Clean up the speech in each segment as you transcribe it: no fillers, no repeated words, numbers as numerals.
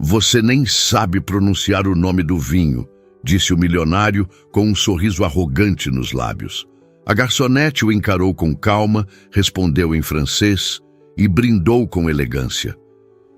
Você nem sabe pronunciar o nome do vinho, disse o milionário com um sorriso arrogante nos lábios. A garçonete o encarou com calma, respondeu em francês e brindou com elegância.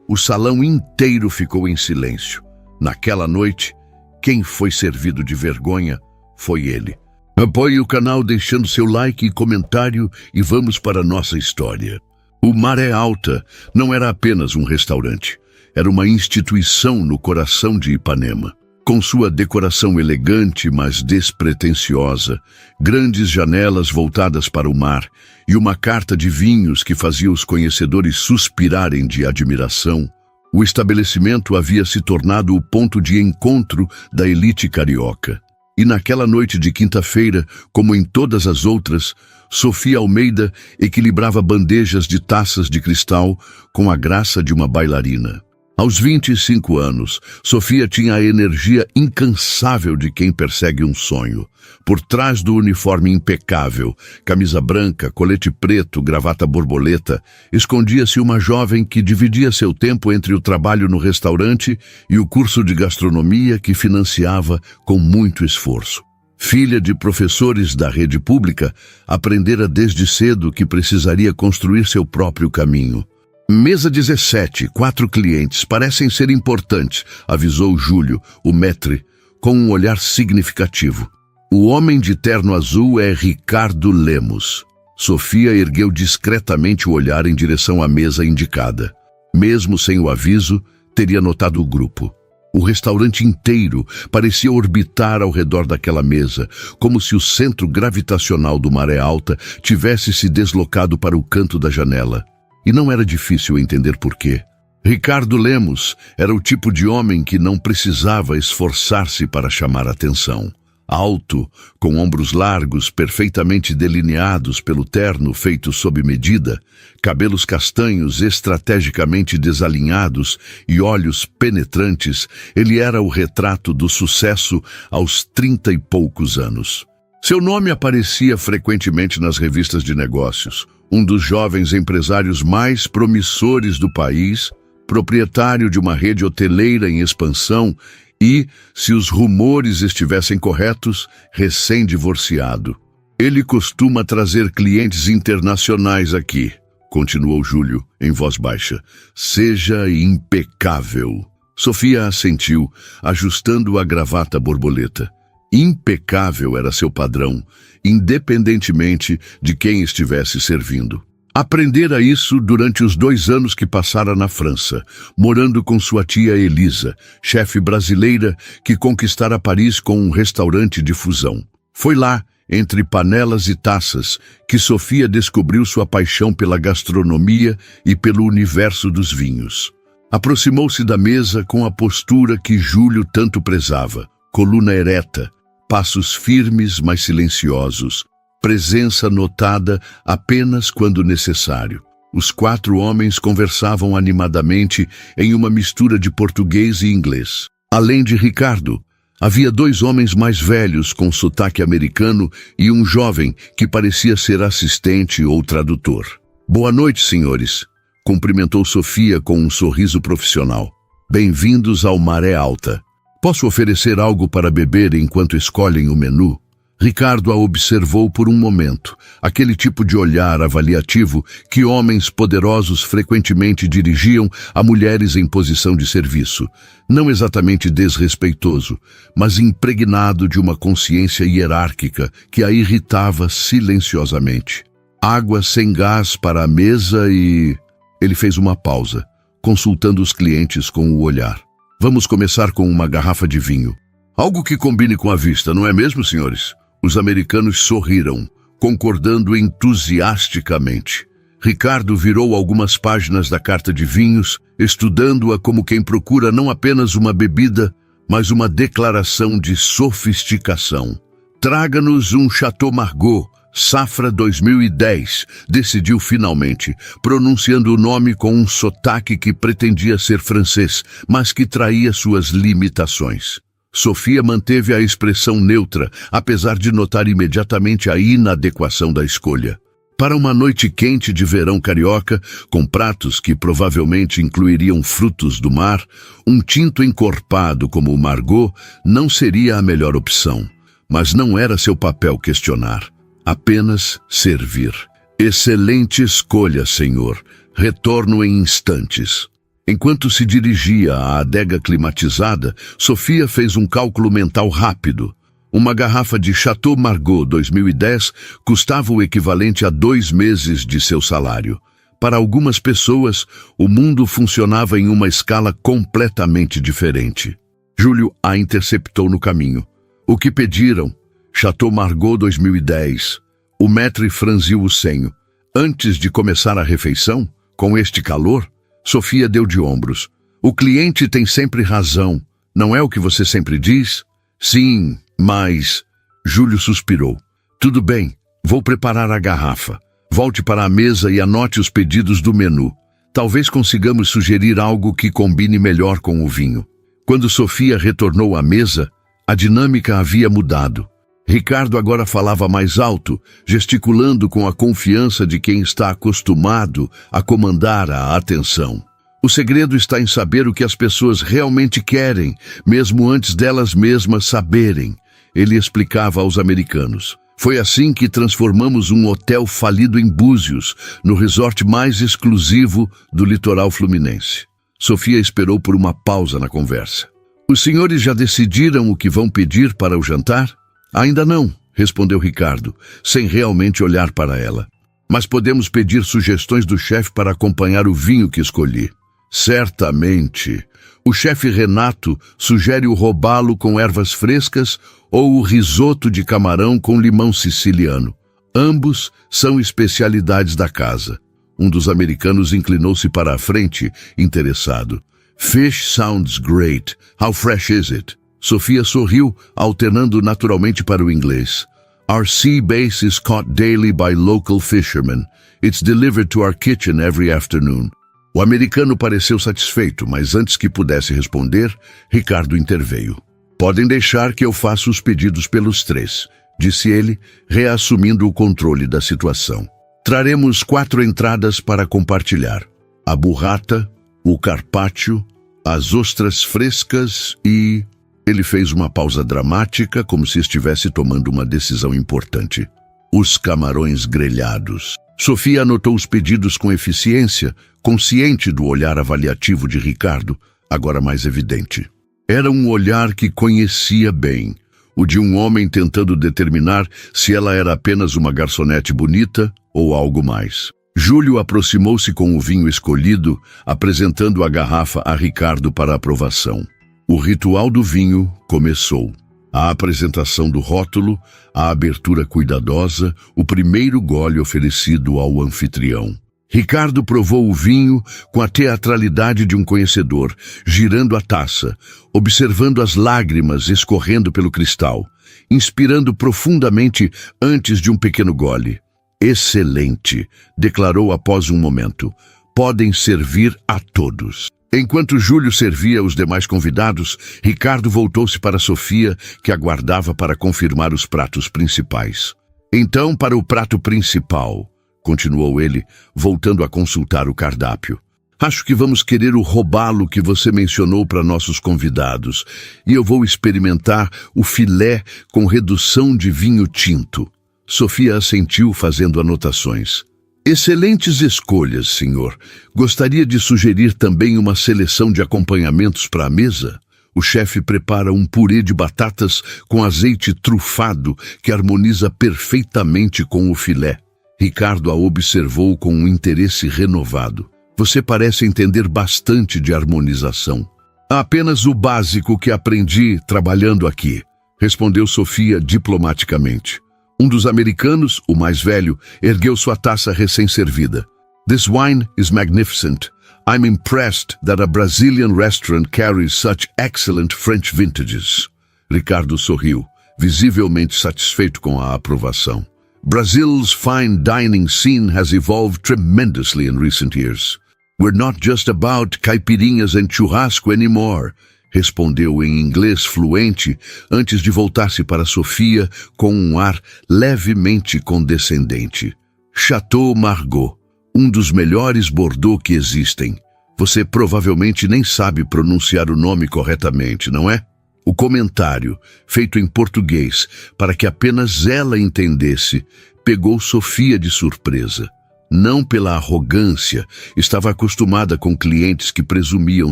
O salão inteiro ficou em silêncio. Naquela noite, quem foi servido de vergonha foi ele. Apoie o canal deixando seu like e comentário e vamos para a nossa história. O Maré Alta não era apenas um restaurante. Era uma instituição no coração de Ipanema. Com sua decoração elegante, mas despretensiosa, grandes janelas voltadas para o mar e uma carta de vinhos que fazia os conhecedores suspirarem de admiração, o estabelecimento havia se tornado o ponto de encontro da elite carioca. E naquela noite de quinta-feira, como em todas as outras, Sofia Almeida equilibrava bandejas de taças de cristal com a graça de uma bailarina. Aos 25 anos, Sofia tinha a energia incansável de quem persegue um sonho. Por trás do uniforme impecável, camisa branca, colete preto, gravata borboleta, escondia-se uma jovem que dividia seu tempo entre o trabalho no restaurante e o curso de gastronomia que financiava com muito esforço. Filha de professores da rede pública, aprendera desde cedo que precisaria construir seu próprio caminho. Mesa 17, 4 clientes, parecem ser importantes, avisou Júlio, o maître, com um olhar significativo. O homem de terno azul é Ricardo Lemos. Sofia ergueu discretamente o olhar em direção à mesa indicada. Mesmo sem o aviso, teria notado o grupo. O restaurante inteiro parecia orbitar ao redor daquela mesa, como se o centro gravitacional do Maré Alta tivesse se deslocado para o canto da janela. E não era difícil entender por quê. Ricardo Lemos era o tipo de homem que não precisava esforçar-se para chamar atenção. Alto, com ombros largos, perfeitamente delineados pelo terno feito sob medida, cabelos castanhos estrategicamente desalinhados e olhos penetrantes, ele era o retrato do sucesso aos 30 e poucos anos. Seu nome aparecia frequentemente nas revistas de negócios. Um dos jovens empresários mais promissores do país, proprietário de uma rede hoteleira em expansão e, se os rumores estivessem corretos, recém-divorciado. Ele costuma trazer clientes internacionais aqui, continuou Júlio, em voz baixa. Seja impecável. Sofia assentiu, ajustando a gravata borboleta. Impecável era seu padrão, independentemente de quem estivesse servindo. Aprendera isso durante os 2 anos que passara na França, morando com sua tia Elisa, chefe brasileira que conquistara Paris com um restaurante de fusão. Foi lá, entre panelas e taças, que Sofia descobriu sua paixão pela gastronomia e pelo universo dos vinhos. Aproximou-se da mesa com a postura que Júlio tanto prezava, coluna ereta, passos firmes, mas silenciosos, presença notada apenas quando necessário. Os 4 homens conversavam animadamente em uma mistura de português e inglês. Além de Ricardo, havia 2 homens mais velhos com sotaque americano e um jovem que parecia ser assistente ou tradutor. Boa noite, senhores, cumprimentou Sofia com um sorriso profissional. Bem-vindos ao Maré Alta. Posso oferecer algo para beber enquanto escolhem o menu? Ricardo a observou por um momento, aquele tipo de olhar avaliativo que homens poderosos frequentemente dirigiam a mulheres em posição de serviço. Não exatamente desrespeitoso, mas impregnado de uma consciência hierárquica que a irritava silenciosamente. Água sem gás para a mesa e... Ele fez uma pausa, consultando os clientes com o olhar. Vamos começar com uma garrafa de vinho. Algo que combine com a vista, não é mesmo, senhores? Os americanos sorriram, concordando entusiasticamente. Ricardo virou algumas páginas da carta de vinhos, estudando-a como quem procura não apenas uma bebida, mas uma declaração de sofisticação. Traga-nos um Chateau Margaux, Safra 2010, decidiu finalmente, pronunciando o nome com um sotaque que pretendia ser francês, mas que traía suas limitações. Sofia manteve a expressão neutra, apesar de notar imediatamente a inadequação da escolha. Para uma noite quente de verão carioca, com pratos que provavelmente incluiriam frutos do mar, um tinto encorpado como o Margot não seria a melhor opção. Mas não era seu papel questionar, apenas servir. Excelente escolha, senhor. Retorno em instantes. Enquanto se dirigia à adega climatizada, Sofia fez um cálculo mental rápido. Uma garrafa de Chateau Margaux 2010 custava o equivalente a 2 meses de seu salário. Para algumas pessoas, o mundo funcionava em uma escala completamente diferente. Júlio a interceptou no caminho. O que pediram? Chateau Margaux 2010. O maître franziu o senho. Antes de começar a refeição, com este calor, Sofia deu de ombros. O cliente tem sempre razão. Não é o que você sempre diz? Sim, mas... Júlio suspirou. Tudo bem, vou preparar a garrafa. Volte para a mesa e anote os pedidos do menu. Talvez consigamos sugerir algo que combine melhor com o vinho. Quando Sofia retornou à mesa, a dinâmica havia mudado. Ricardo agora falava mais alto, gesticulando com a confiança de quem está acostumado a comandar a atenção. O segredo está em saber o que as pessoas realmente querem, mesmo antes delas mesmas saberem, ele explicava aos americanos. Foi assim que transformamos um hotel falido em Búzios, no resort mais exclusivo do litoral fluminense. Sofia esperou por uma pausa na conversa. Os senhores já decidiram o que vão pedir para o jantar? Ainda não, respondeu Ricardo, sem realmente olhar para ela. Mas podemos pedir sugestões do chefe para acompanhar o vinho que escolhi. Certamente. O chefe Renato sugere o robalo com ervas frescas ou o risoto de camarão com limão siciliano. Ambos são especialidades da casa. Um dos americanos inclinou-se para a frente, interessado. Fish sounds great. How fresh is it? Sofia sorriu, alternando naturalmente para o inglês. Our sea bass is caught daily by local fishermen. It's delivered to our kitchen every afternoon. O americano pareceu satisfeito, mas antes que pudesse responder, Ricardo interveio. Podem deixar que eu faça os pedidos pelos 3, disse ele, reassumindo o controle da situação. Traremos 4 entradas para compartilhar. A burrata, o carpaccio, as ostras frescas e... Ele fez uma pausa dramática, como se estivesse tomando uma decisão importante. Os camarões grelhados. Sofia anotou os pedidos com eficiência, consciente do olhar avaliativo de Ricardo, agora mais evidente. Era um olhar que conhecia bem, o de um homem tentando determinar se ela era apenas uma garçonete bonita ou algo mais. Júlio aproximou-se com o vinho escolhido, apresentando a garrafa a Ricardo para aprovação. O ritual do vinho começou. A apresentação do rótulo, a abertura cuidadosa, o primeiro gole oferecido ao anfitrião. Ricardo provou o vinho com a teatralidade de um conhecedor, girando a taça, observando as lágrimas escorrendo pelo cristal, inspirando profundamente antes de um pequeno gole. Excelente, declarou após um momento. Podem servir a todos. Enquanto Júlio servia os demais convidados, Ricardo voltou-se para Sofia, que aguardava para confirmar os pratos principais. Então, para o prato principal, continuou ele, voltando a consultar o cardápio. Acho que vamos querer o robalo que você mencionou para nossos convidados, e eu vou experimentar o filé com redução de vinho tinto. Sofia assentiu, fazendo anotações. Excelentes escolhas, senhor. Gostaria de sugerir também uma seleção de acompanhamentos para a mesa? O chefe prepara um purê de batatas com azeite trufado que harmoniza perfeitamente com o filé. Ricardo a observou com um interesse renovado. Você parece entender bastante de harmonização. Apenas o básico que aprendi trabalhando aqui, respondeu Sofia diplomaticamente. Um dos americanos, o mais velho, ergueu sua taça recém-servida. This wine is magnificent. I'm impressed that a Brazilian restaurant carries such excellent French vintages. Ricardo sorriu, visivelmente satisfeito com a aprovação. Brazil's fine dining scene has evolved tremendously in recent years. We're not just about caipirinhas and churrasco anymore, respondeu em inglês fluente antes de voltar-se para Sofia com um ar levemente condescendente. Chateau Margaux, um dos melhores Bordeaux que existem. Você provavelmente nem sabe pronunciar o nome corretamente, não é? O comentário, feito em português, para que apenas ela entendesse, pegou Sofia de surpresa. Não pela arrogância, estava acostumada com clientes que presumiam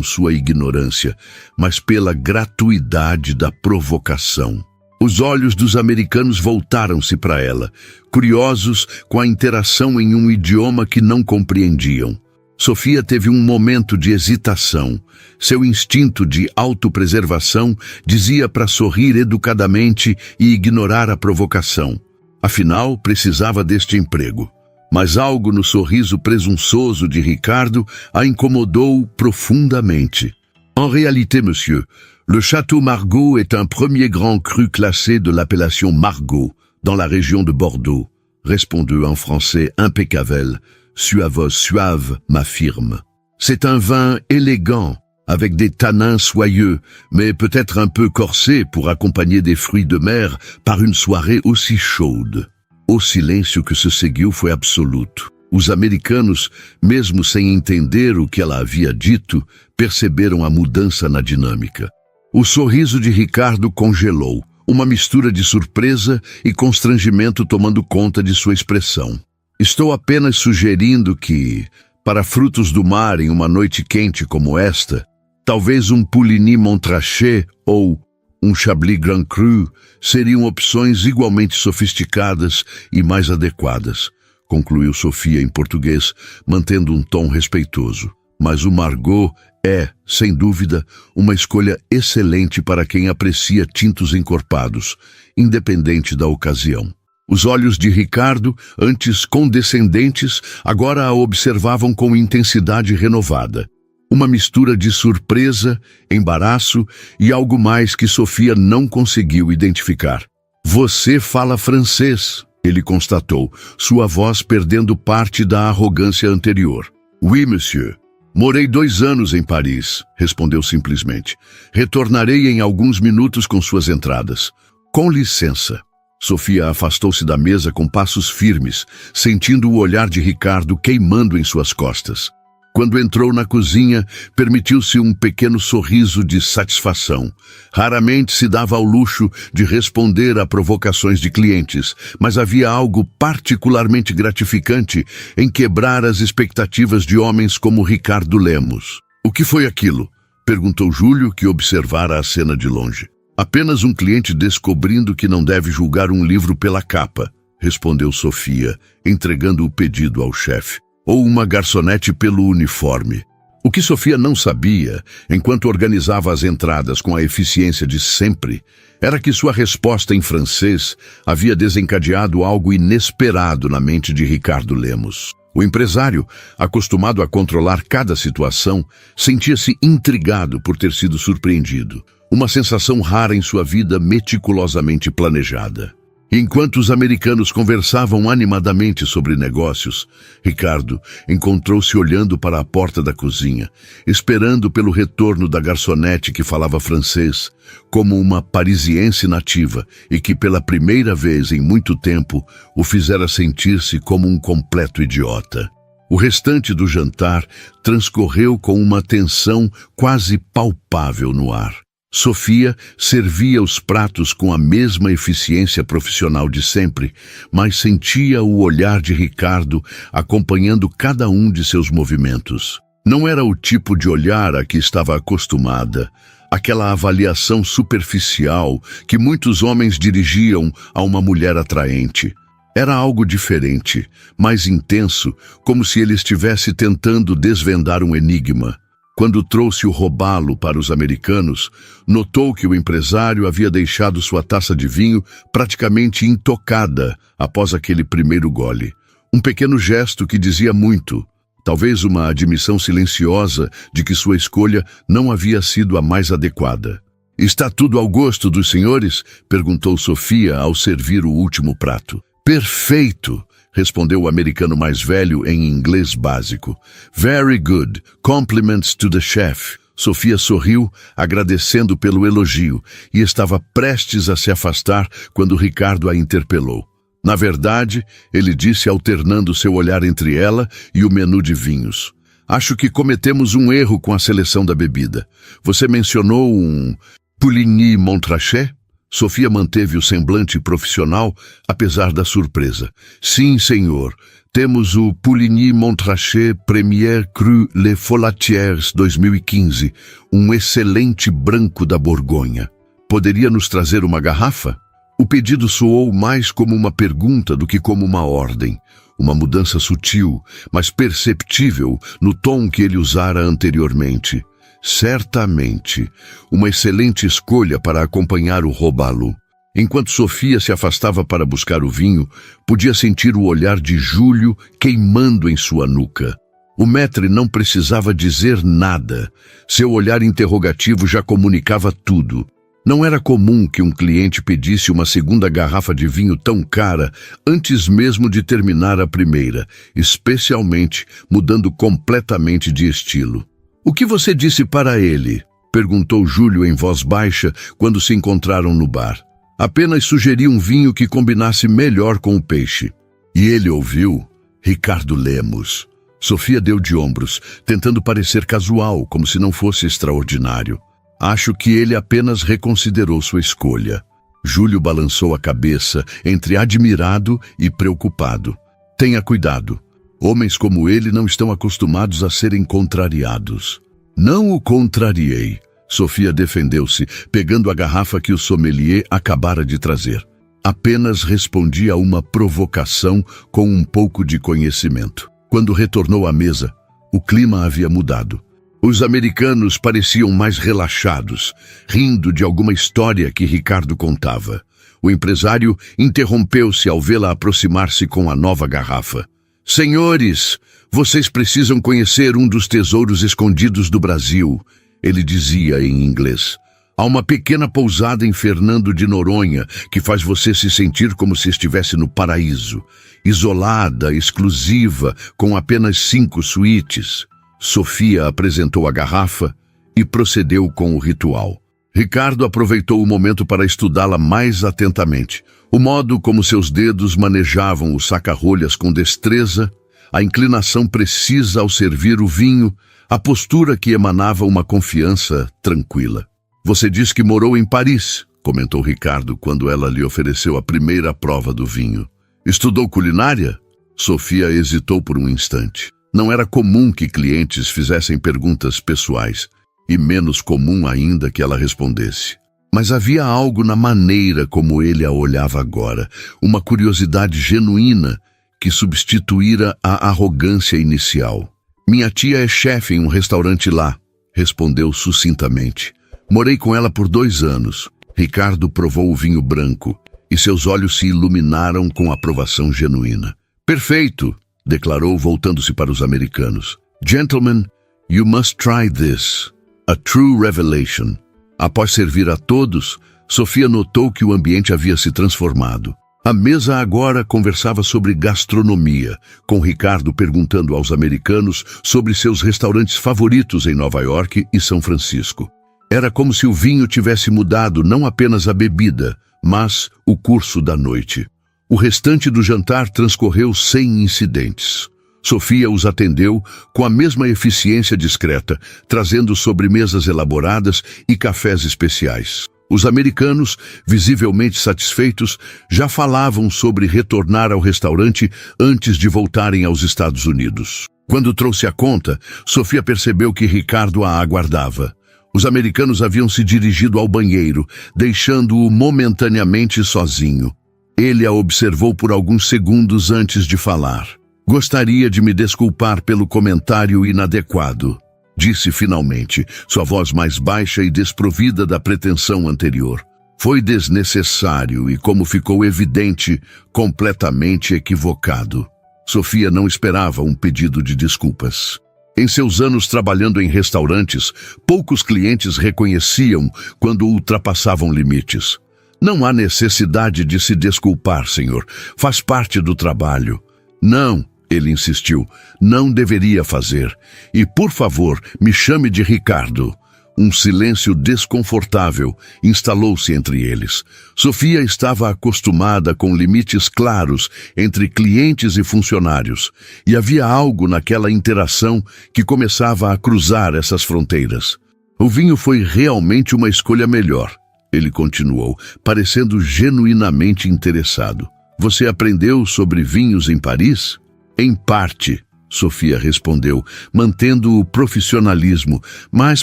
sua ignorância, mas pela gratuidade da provocação. Os olhos dos americanos voltaram-se para ela, curiosos com a interação em um idioma que não compreendiam. Sofia teve um momento de hesitação. Seu instinto de autopreservação dizia para sorrir educadamente e ignorar a provocação. Afinal, precisava deste emprego. Mas algo no sorriso presunçoso de Ricardo a incomodou profundamente. En réalité, monsieur, le Château Margaux est un premier grand cru classé de l'appellation Margaux, dans la région de Bordeaux, répondit en français impeccable. Suave, m'affirme. C'est un vin élégant, avec des tanins soyeux, mais peut-être un peu corsé pour accompagner des fruits de mer par une soirée aussi chaude. O silêncio que se seguiu foi absoluto. Os americanos, mesmo sem entender o que ela havia dito, perceberam a mudança na dinâmica. O sorriso de Ricardo congelou, uma mistura de surpresa e constrangimento tomando conta de sua expressão. Estou apenas sugerindo que, para frutos do mar em uma noite quente como esta, talvez um Pouligny Montrachet ou um Chablis Grand Cru seriam opções igualmente sofisticadas e mais adequadas, concluiu Sofia em português, mantendo um tom respeitoso. Mas o Margaux é, sem dúvida, uma escolha excelente para quem aprecia tintos encorpados, independente da ocasião. Os olhos de Ricardo, antes condescendentes, agora a observavam com intensidade renovada. Uma mistura de surpresa, embaraço e algo mais que Sofia não conseguiu identificar. Você fala francês, ele constatou, sua voz perdendo parte da arrogância anterior. Oui, monsieur. Morei 2 anos em Paris, respondeu simplesmente. Retornarei em alguns minutos com suas entradas. Com licença. Sofia afastou-se da mesa com passos firmes, sentindo o olhar de Ricardo queimando em suas costas. Quando entrou na cozinha, permitiu-se um pequeno sorriso de satisfação. Raramente se dava ao luxo de responder a provocações de clientes, mas havia algo particularmente gratificante em quebrar as expectativas de homens como Ricardo Lemos. O que foi aquilo? Perguntou Júlio, que observara a cena de longe. Apenas um cliente descobrindo que não deve julgar um livro pela capa, respondeu Sofia, entregando o pedido ao chefe. Ou uma garçonete pelo uniforme. O que Sofia não sabia, enquanto organizava as entradas com a eficiência de sempre, era que sua resposta em francês havia desencadeado algo inesperado na mente de Ricardo Lemos. O empresário, acostumado a controlar cada situação, sentia-se intrigado por ter sido surpreendido. Uma sensação rara em sua vida meticulosamente planejada. Enquanto os americanos conversavam animadamente sobre negócios, Ricardo encontrou-se olhando para a porta da cozinha, esperando pelo retorno da garçonete que falava francês, como uma parisiense nativa e que pela primeira vez em muito tempo o fizera sentir-se como um completo idiota. O restante do jantar transcorreu com uma tensão quase palpável no ar. Sofia servia os pratos com a mesma eficiência profissional de sempre, mas sentia o olhar de Ricardo acompanhando cada um de seus movimentos. Não era o tipo de olhar a que estava acostumada, aquela avaliação superficial que muitos homens dirigiam a uma mulher atraente. Era algo diferente, mais intenso, como se ele estivesse tentando desvendar um enigma. Quando trouxe o robalo para os americanos, notou que o empresário havia deixado sua taça de vinho praticamente intocada após aquele primeiro gole. Um pequeno gesto que dizia muito, talvez uma admissão silenciosa de que sua escolha não havia sido a mais adequada. «Está tudo ao gosto dos senhores?» perguntou Sofia ao servir o último prato. «Perfeito!» respondeu o americano mais velho em inglês básico. Very good. Compliments to the chef. Sofia sorriu, agradecendo pelo elogio, e estava prestes a se afastar quando Ricardo a interpelou. Na verdade, ele disse alternando seu olhar entre ela e o menu de vinhos. Acho que cometemos um erro com a seleção da bebida. Você mencionou um Puligny Montrachet? Sofia manteve o semblante profissional, apesar da surpresa. Sim, senhor. Temos o Puligny Montrachet Premier Cru Les Folatiers 2015, um excelente branco da Borgonha. Poderia nos trazer uma garrafa? O pedido soou mais como uma pergunta do que como uma ordem. Uma mudança sutil, mas perceptível no tom que ele usara anteriormente. Certamente, uma excelente escolha para acompanhar o robalo. Enquanto Sofia se afastava para buscar o vinho, podia sentir o olhar de Júlio queimando em sua nuca. O maître não precisava dizer nada. Seu olhar interrogativo já comunicava tudo. Não era comum que um cliente pedisse uma segunda garrafa de vinho tão cara antes mesmo de terminar a primeira, especialmente mudando completamente de estilo. O que você disse para ele? Perguntou Júlio em voz baixa quando se encontraram no bar. Apenas sugeri um vinho que combinasse melhor com o peixe. E ele ouviu? Ricardo Lemos. Sofia deu de ombros, tentando parecer casual, como se não fosse extraordinário. Acho que ele apenas reconsiderou sua escolha. Júlio balançou a cabeça entre admirado e preocupado. Tenha cuidado. Homens como ele não estão acostumados a serem contrariados. Não o contrariei. Sofia defendeu-se, pegando a garrafa que o sommelier acabara de trazer. Apenas respondi a uma provocação com um pouco de conhecimento. Quando retornou à mesa, o clima havia mudado. Os americanos pareciam mais relaxados, rindo de alguma história que Ricardo contava. O empresário interrompeu-se ao vê-la aproximar-se com a nova garrafa. Senhores, vocês precisam conhecer um dos tesouros escondidos do Brasil, ele dizia em inglês. Há uma pequena pousada em Fernando de Noronha que faz você se sentir como se estivesse no paraíso. Isolada, exclusiva, com apenas 5 suítes. Sofia apresentou a garrafa e procedeu com o ritual. Ricardo aproveitou o momento para estudá-la mais atentamente. O modo como seus dedos manejavam o saca-rolhas com destreza, a inclinação precisa ao servir o vinho, a postura que emanava uma confiança tranquila. Você diz que morou em Paris, comentou Ricardo quando ela lhe ofereceu a primeira prova do vinho. Estudou culinária? Sofia hesitou por um instante. Não era comum que clientes fizessem perguntas pessoais, e menos comum ainda que ela respondesse. Mas havia algo na maneira como ele a olhava agora, uma curiosidade genuína que substituíra a arrogância inicial. Minha tia é chefe em um restaurante lá, respondeu sucintamente. Morei com ela por 2 anos. Ricardo provou o vinho branco, e seus olhos se iluminaram com aprovação genuína. Perfeito! Declarou voltando-se para os americanos. Gentlemen, you must try this. A true revelation. Após servir a todos, Sofia notou que o ambiente havia se transformado. A mesa agora conversava sobre gastronomia, com Ricardo perguntando aos americanos sobre seus restaurantes favoritos em Nova York e São Francisco. Era como se o vinho tivesse mudado não apenas a bebida, mas o curso da noite. O restante do jantar transcorreu sem incidentes. Sofia os atendeu com a mesma eficiência discreta, trazendo sobremesas elaboradas e cafés especiais. Os americanos, visivelmente satisfeitos, já falavam sobre retornar ao restaurante antes de voltarem aos Estados Unidos. Quando trouxe a conta, Sofia percebeu que Ricardo a aguardava. Os americanos haviam se dirigido ao banheiro, deixando-o momentaneamente sozinho. Ele a observou por alguns segundos antes de falar. Gostaria de me desculpar pelo comentário inadequado, disse finalmente, sua voz mais baixa e desprovida da pretensão anterior. Foi desnecessário e, como ficou evidente, completamente equivocado. Sofia não esperava um pedido de desculpas. Em seus anos trabalhando em restaurantes, poucos clientes reconheciam quando ultrapassavam limites. Não há necessidade de se desculpar, senhor. Faz parte do trabalho. Não, ele insistiu. Não deveria fazer. E, por favor, me chame de Ricardo. Um silêncio desconfortável instalou-se entre eles. Sofia estava acostumada com limites claros entre clientes e funcionários, e havia algo naquela interação que começava a cruzar essas fronteiras. O vinho foi realmente uma escolha melhor, ele continuou, parecendo genuinamente interessado. Você aprendeu sobre vinhos em Paris? Em parte, Sofia respondeu, mantendo o profissionalismo, mas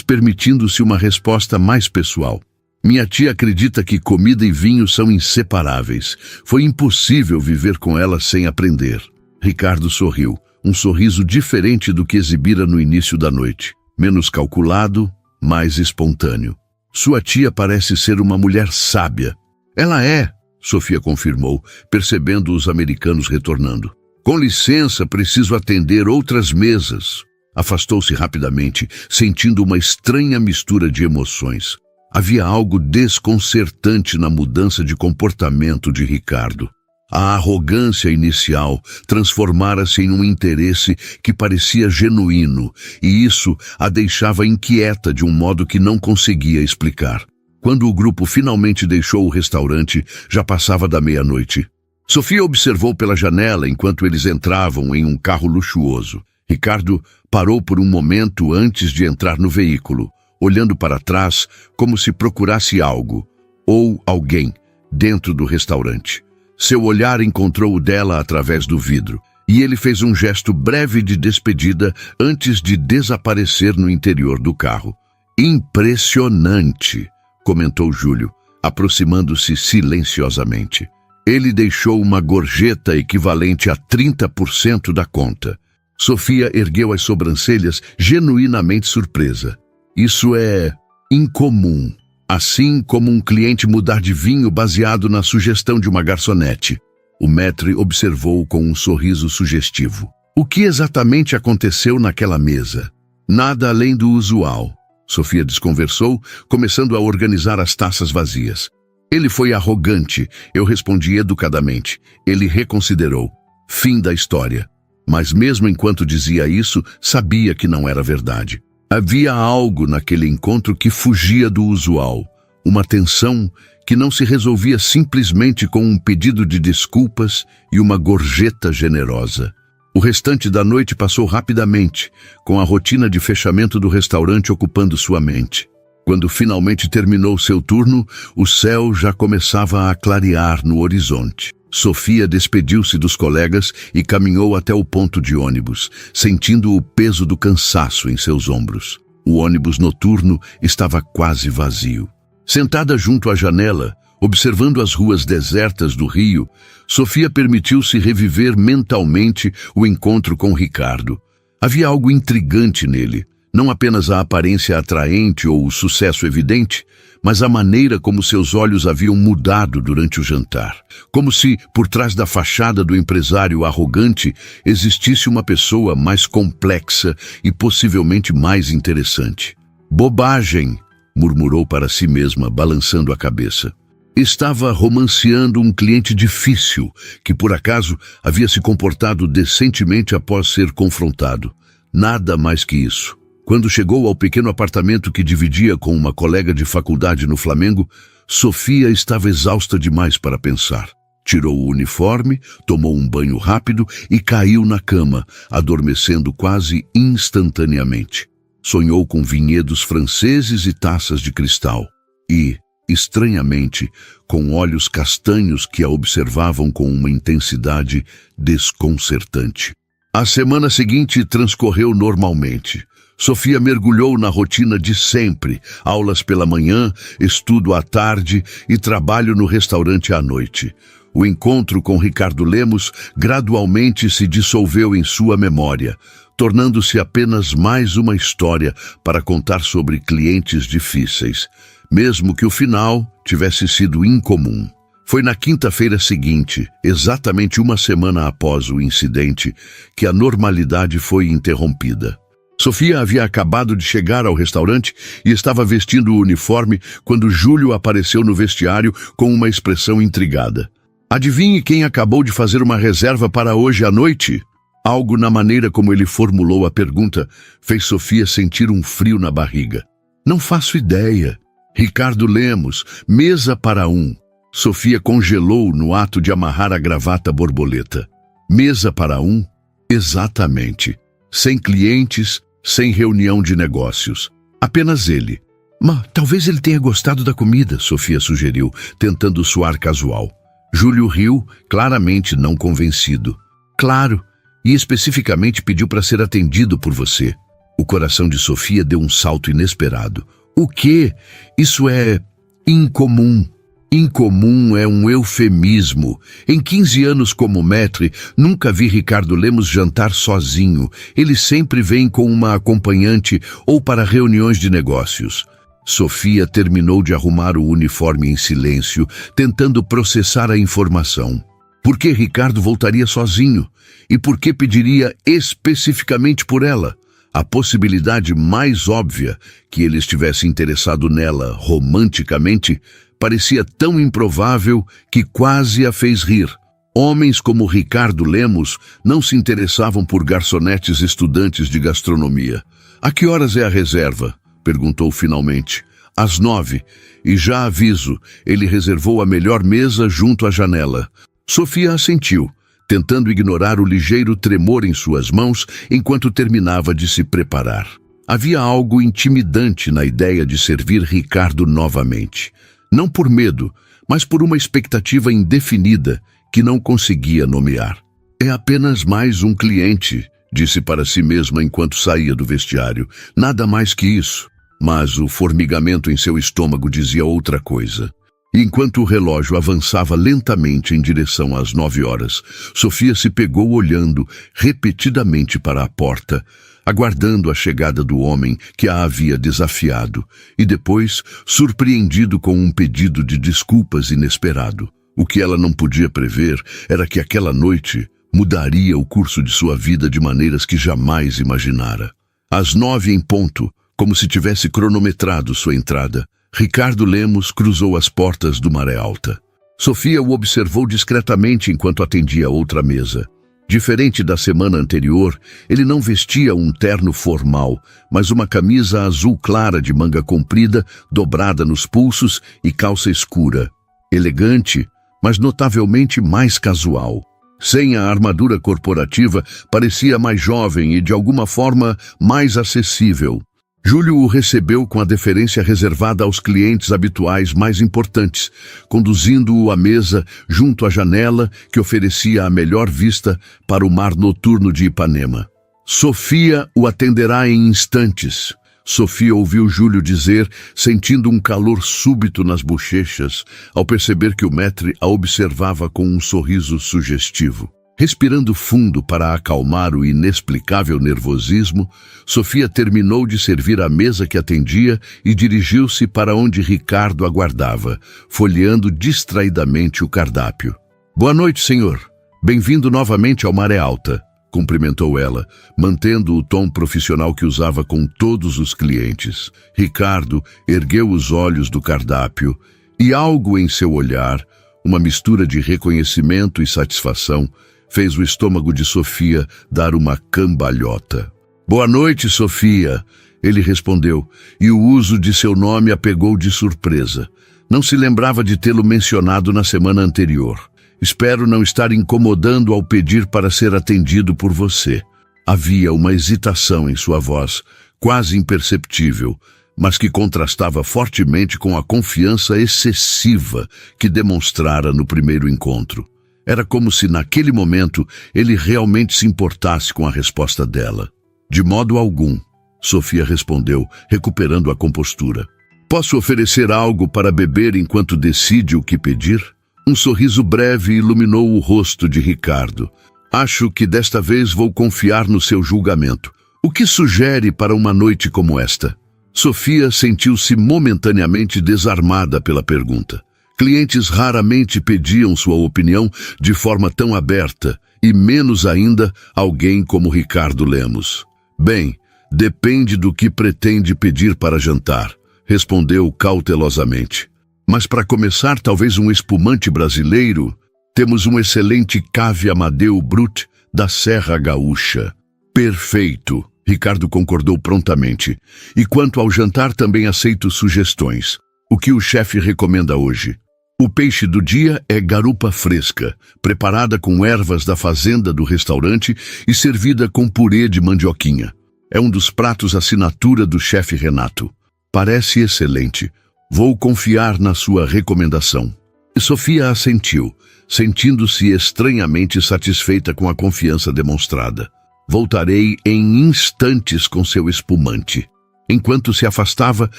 permitindo-se uma resposta mais pessoal. Minha tia acredita que comida e vinho são inseparáveis. Foi impossível viver com ela sem aprender. Ricardo sorriu, um sorriso diferente do que exibira no início da noite. Menos calculado, mais espontâneo. Sua tia parece ser uma mulher sábia. Ela é, Sofia confirmou, percebendo os americanos retornando. Com licença, preciso atender outras mesas. Afastou-se rapidamente, sentindo uma estranha mistura de emoções. Havia algo desconcertante na mudança de comportamento de Ricardo. A arrogância inicial transformara-se em um interesse que parecia genuíno, e isso a deixava inquieta de um modo que não conseguia explicar. Quando o grupo finalmente deixou o restaurante, já passava da meia-noite. Sofia observou pela janela enquanto eles entravam em um carro luxuoso. Ricardo parou por um momento antes de entrar no veículo, olhando para trás como se procurasse algo, ou alguém, dentro do restaurante. Seu olhar encontrou o dela através do vidro, e ele fez um gesto breve de despedida antes de desaparecer no interior do carro. Impressionante, comentou Júlio, aproximando-se silenciosamente. Ele deixou uma gorjeta equivalente a 30% da conta. Sofia ergueu as sobrancelhas, genuinamente surpresa. Isso é incomum, assim como um cliente mudar de vinho baseado na sugestão de uma garçonete. O maître observou com um sorriso sugestivo. O que exatamente aconteceu naquela mesa? Nada além do usual. Sofia desconversou, começando a organizar as taças vazias. Ele foi arrogante, eu respondi educadamente. Ele reconsiderou. Fim da história. Mas mesmo enquanto dizia isso, sabia que não era verdade. Havia algo naquele encontro que fugia do usual. Uma tensão que não se resolvia simplesmente com um pedido de desculpas e uma gorjeta generosa. O restante da noite passou rapidamente, com a rotina de fechamento do restaurante ocupando sua mente. Quando finalmente terminou seu turno, o céu já começava a clarear no horizonte. Sofia despediu-se dos colegas e caminhou até o ponto de ônibus, sentindo o peso do cansaço em seus ombros. O ônibus noturno estava quase vazio. Sentada junto à janela, observando as ruas desertas do Rio, Sofia permitiu-se reviver mentalmente o encontro com Ricardo. Havia algo intrigante nele. Não apenas a aparência atraente ou o sucesso evidente, mas a maneira como seus olhos haviam mudado durante o jantar. Como se, por trás da fachada do empresário arrogante, existisse uma pessoa mais complexa e possivelmente mais interessante. Bobagem, murmurou para si mesma, balançando a cabeça. Estava romanceando um cliente difícil, que por acaso havia se comportado decentemente após ser confrontado. Nada mais que isso. Quando chegou ao pequeno apartamento que dividia com uma colega de faculdade no Flamengo, Sofia estava exausta demais para pensar. Tirou o uniforme, tomou um banho rápido e caiu na cama, adormecendo quase instantaneamente. Sonhou com vinhedos franceses e taças de cristal. E, estranhamente, com olhos castanhos que a observavam com uma intensidade desconcertante. A semana seguinte transcorreu normalmente. Sofia mergulhou na rotina de sempre, aulas pela manhã, estudo à tarde e trabalho no restaurante à noite. O encontro com Ricardo Lemos gradualmente se dissolveu em sua memória, tornando-se apenas mais uma história para contar sobre clientes difíceis, mesmo que o final tivesse sido incomum. Foi na quinta-feira seguinte, exatamente uma semana após o incidente, que a normalidade foi interrompida. Sofia havia acabado de chegar ao restaurante e estava vestindo o uniforme quando Júlio apareceu no vestiário com uma expressão intrigada. Adivinhe quem acabou de fazer uma reserva para hoje à noite? Algo na maneira como ele formulou a pergunta fez Sofia sentir um frio na barriga. Não faço ideia. Ricardo Lemos, mesa para um. Sofia congelou no ato de amarrar a gravata borboleta. Mesa para um? Exatamente. Sem clientes, sem reunião de negócios. Apenas ele. Mas talvez ele tenha gostado da comida, Sofia sugeriu, tentando soar casual. Júlio riu, claramente não convencido. Claro, e especificamente pediu para ser atendido por você. O coração de Sofia deu um salto inesperado. O quê? Isso é incomum. Incomum é um eufemismo. Em 15 anos como maître, nunca vi Ricardo Lemos jantar sozinho. Ele sempre vem com uma acompanhante ou para reuniões de negócios. Sofia terminou de arrumar o uniforme em silêncio, tentando processar a informação. Por que Ricardo voltaria sozinho? E por que pediria especificamente por ela? A possibilidade mais óbvia, que ele estivesse interessado nela romanticamente, parecia tão improvável que quase a fez rir. Homens como Ricardo Lemos não se interessavam por garçonetes estudantes de gastronomia. A que horas é a reserva? Perguntou finalmente. Às 9. E já aviso, ele reservou a melhor mesa junto à janela. Sofia assentiu, tentando ignorar o ligeiro tremor em suas mãos enquanto terminava de se preparar. Havia algo intimidante na ideia de servir Ricardo novamente. Não por medo, mas por uma expectativa indefinida que não conseguia nomear. É apenas mais um cliente, disse para si mesma enquanto saía do vestiário. Nada mais que isso. Mas o formigamento em seu estômago dizia outra coisa. Enquanto o relógio avançava lentamente em direção às 9 horas, Sofia se pegou olhando repetidamente para a porta, aguardando a chegada do homem que a havia desafiado, e depois surpreendido com um pedido de desculpas inesperado. O que ela não podia prever era que aquela noite mudaria o curso de sua vida de maneiras que jamais imaginara. Às 9 em ponto, como se tivesse cronometrado sua entrada, Ricardo Lemos cruzou as portas do Maré Alta. Sofia o observou discretamente enquanto atendia outra mesa. Diferente da semana anterior, ele não vestia um terno formal, mas uma camisa azul clara de manga comprida, dobrada nos pulsos e calça escura. Elegante, mas notavelmente mais casual. Sem a armadura corporativa, parecia mais jovem e, de alguma forma, mais acessível. Júlio o recebeu com a deferência reservada aos clientes habituais mais importantes, conduzindo-o à mesa junto à janela que oferecia a melhor vista para o mar noturno de Ipanema. Sofia o atenderá em instantes. Sofia ouviu Júlio dizer, sentindo um calor súbito nas bochechas, ao perceber que o maître a observava com um sorriso sugestivo. Respirando fundo para acalmar o inexplicável nervosismo, Sofia terminou de servir a mesa que atendia e dirigiu-se para onde Ricardo aguardava, folheando distraidamente o cardápio. Boa noite, senhor. Bem-vindo novamente ao Maré Alta, cumprimentou ela, mantendo o tom profissional que usava com todos os clientes. Ricardo ergueu os olhos do cardápio e algo em seu olhar, uma mistura de reconhecimento e satisfação, fez o estômago de Sofia dar uma cambalhota. Boa noite, Sofia, ele respondeu, e o uso de seu nome a pegou de surpresa. Não se lembrava de tê-lo mencionado na semana anterior. Espero não estar incomodando ao pedir para ser atendido por você. Havia uma hesitação em sua voz, quase imperceptível, mas que contrastava fortemente com a confiança excessiva que demonstrara no primeiro encontro. Era como se, naquele momento, ele realmente se importasse com a resposta dela. De modo algum, Sofia respondeu, recuperando a compostura. Posso oferecer algo para beber enquanto decide o que pedir? Um sorriso breve iluminou o rosto de Ricardo. Acho que desta vez vou confiar no seu julgamento. O que sugere para uma noite como esta? Sofia sentiu-se momentaneamente desarmada pela pergunta. Clientes raramente pediam sua opinião de forma tão aberta, e menos ainda alguém como Ricardo Lemos. Bem, depende do que pretende pedir para jantar, respondeu cautelosamente. Mas para começar, talvez um espumante brasileiro. Temos um excelente Cave Amadeu Brut da Serra Gaúcha. Perfeito, Ricardo concordou prontamente. E quanto ao jantar, também aceito sugestões. O que o chefe recomenda hoje? O peixe do dia é garupa fresca, preparada com ervas da fazenda do restaurante e servida com purê de mandioquinha. É um dos pratos assinatura do chefe Renato. Parece excelente. Vou confiar na sua recomendação. E Sofia assentiu, sentindo-se estranhamente satisfeita com a confiança demonstrada. Voltarei em instantes com seu espumante. Enquanto se afastava,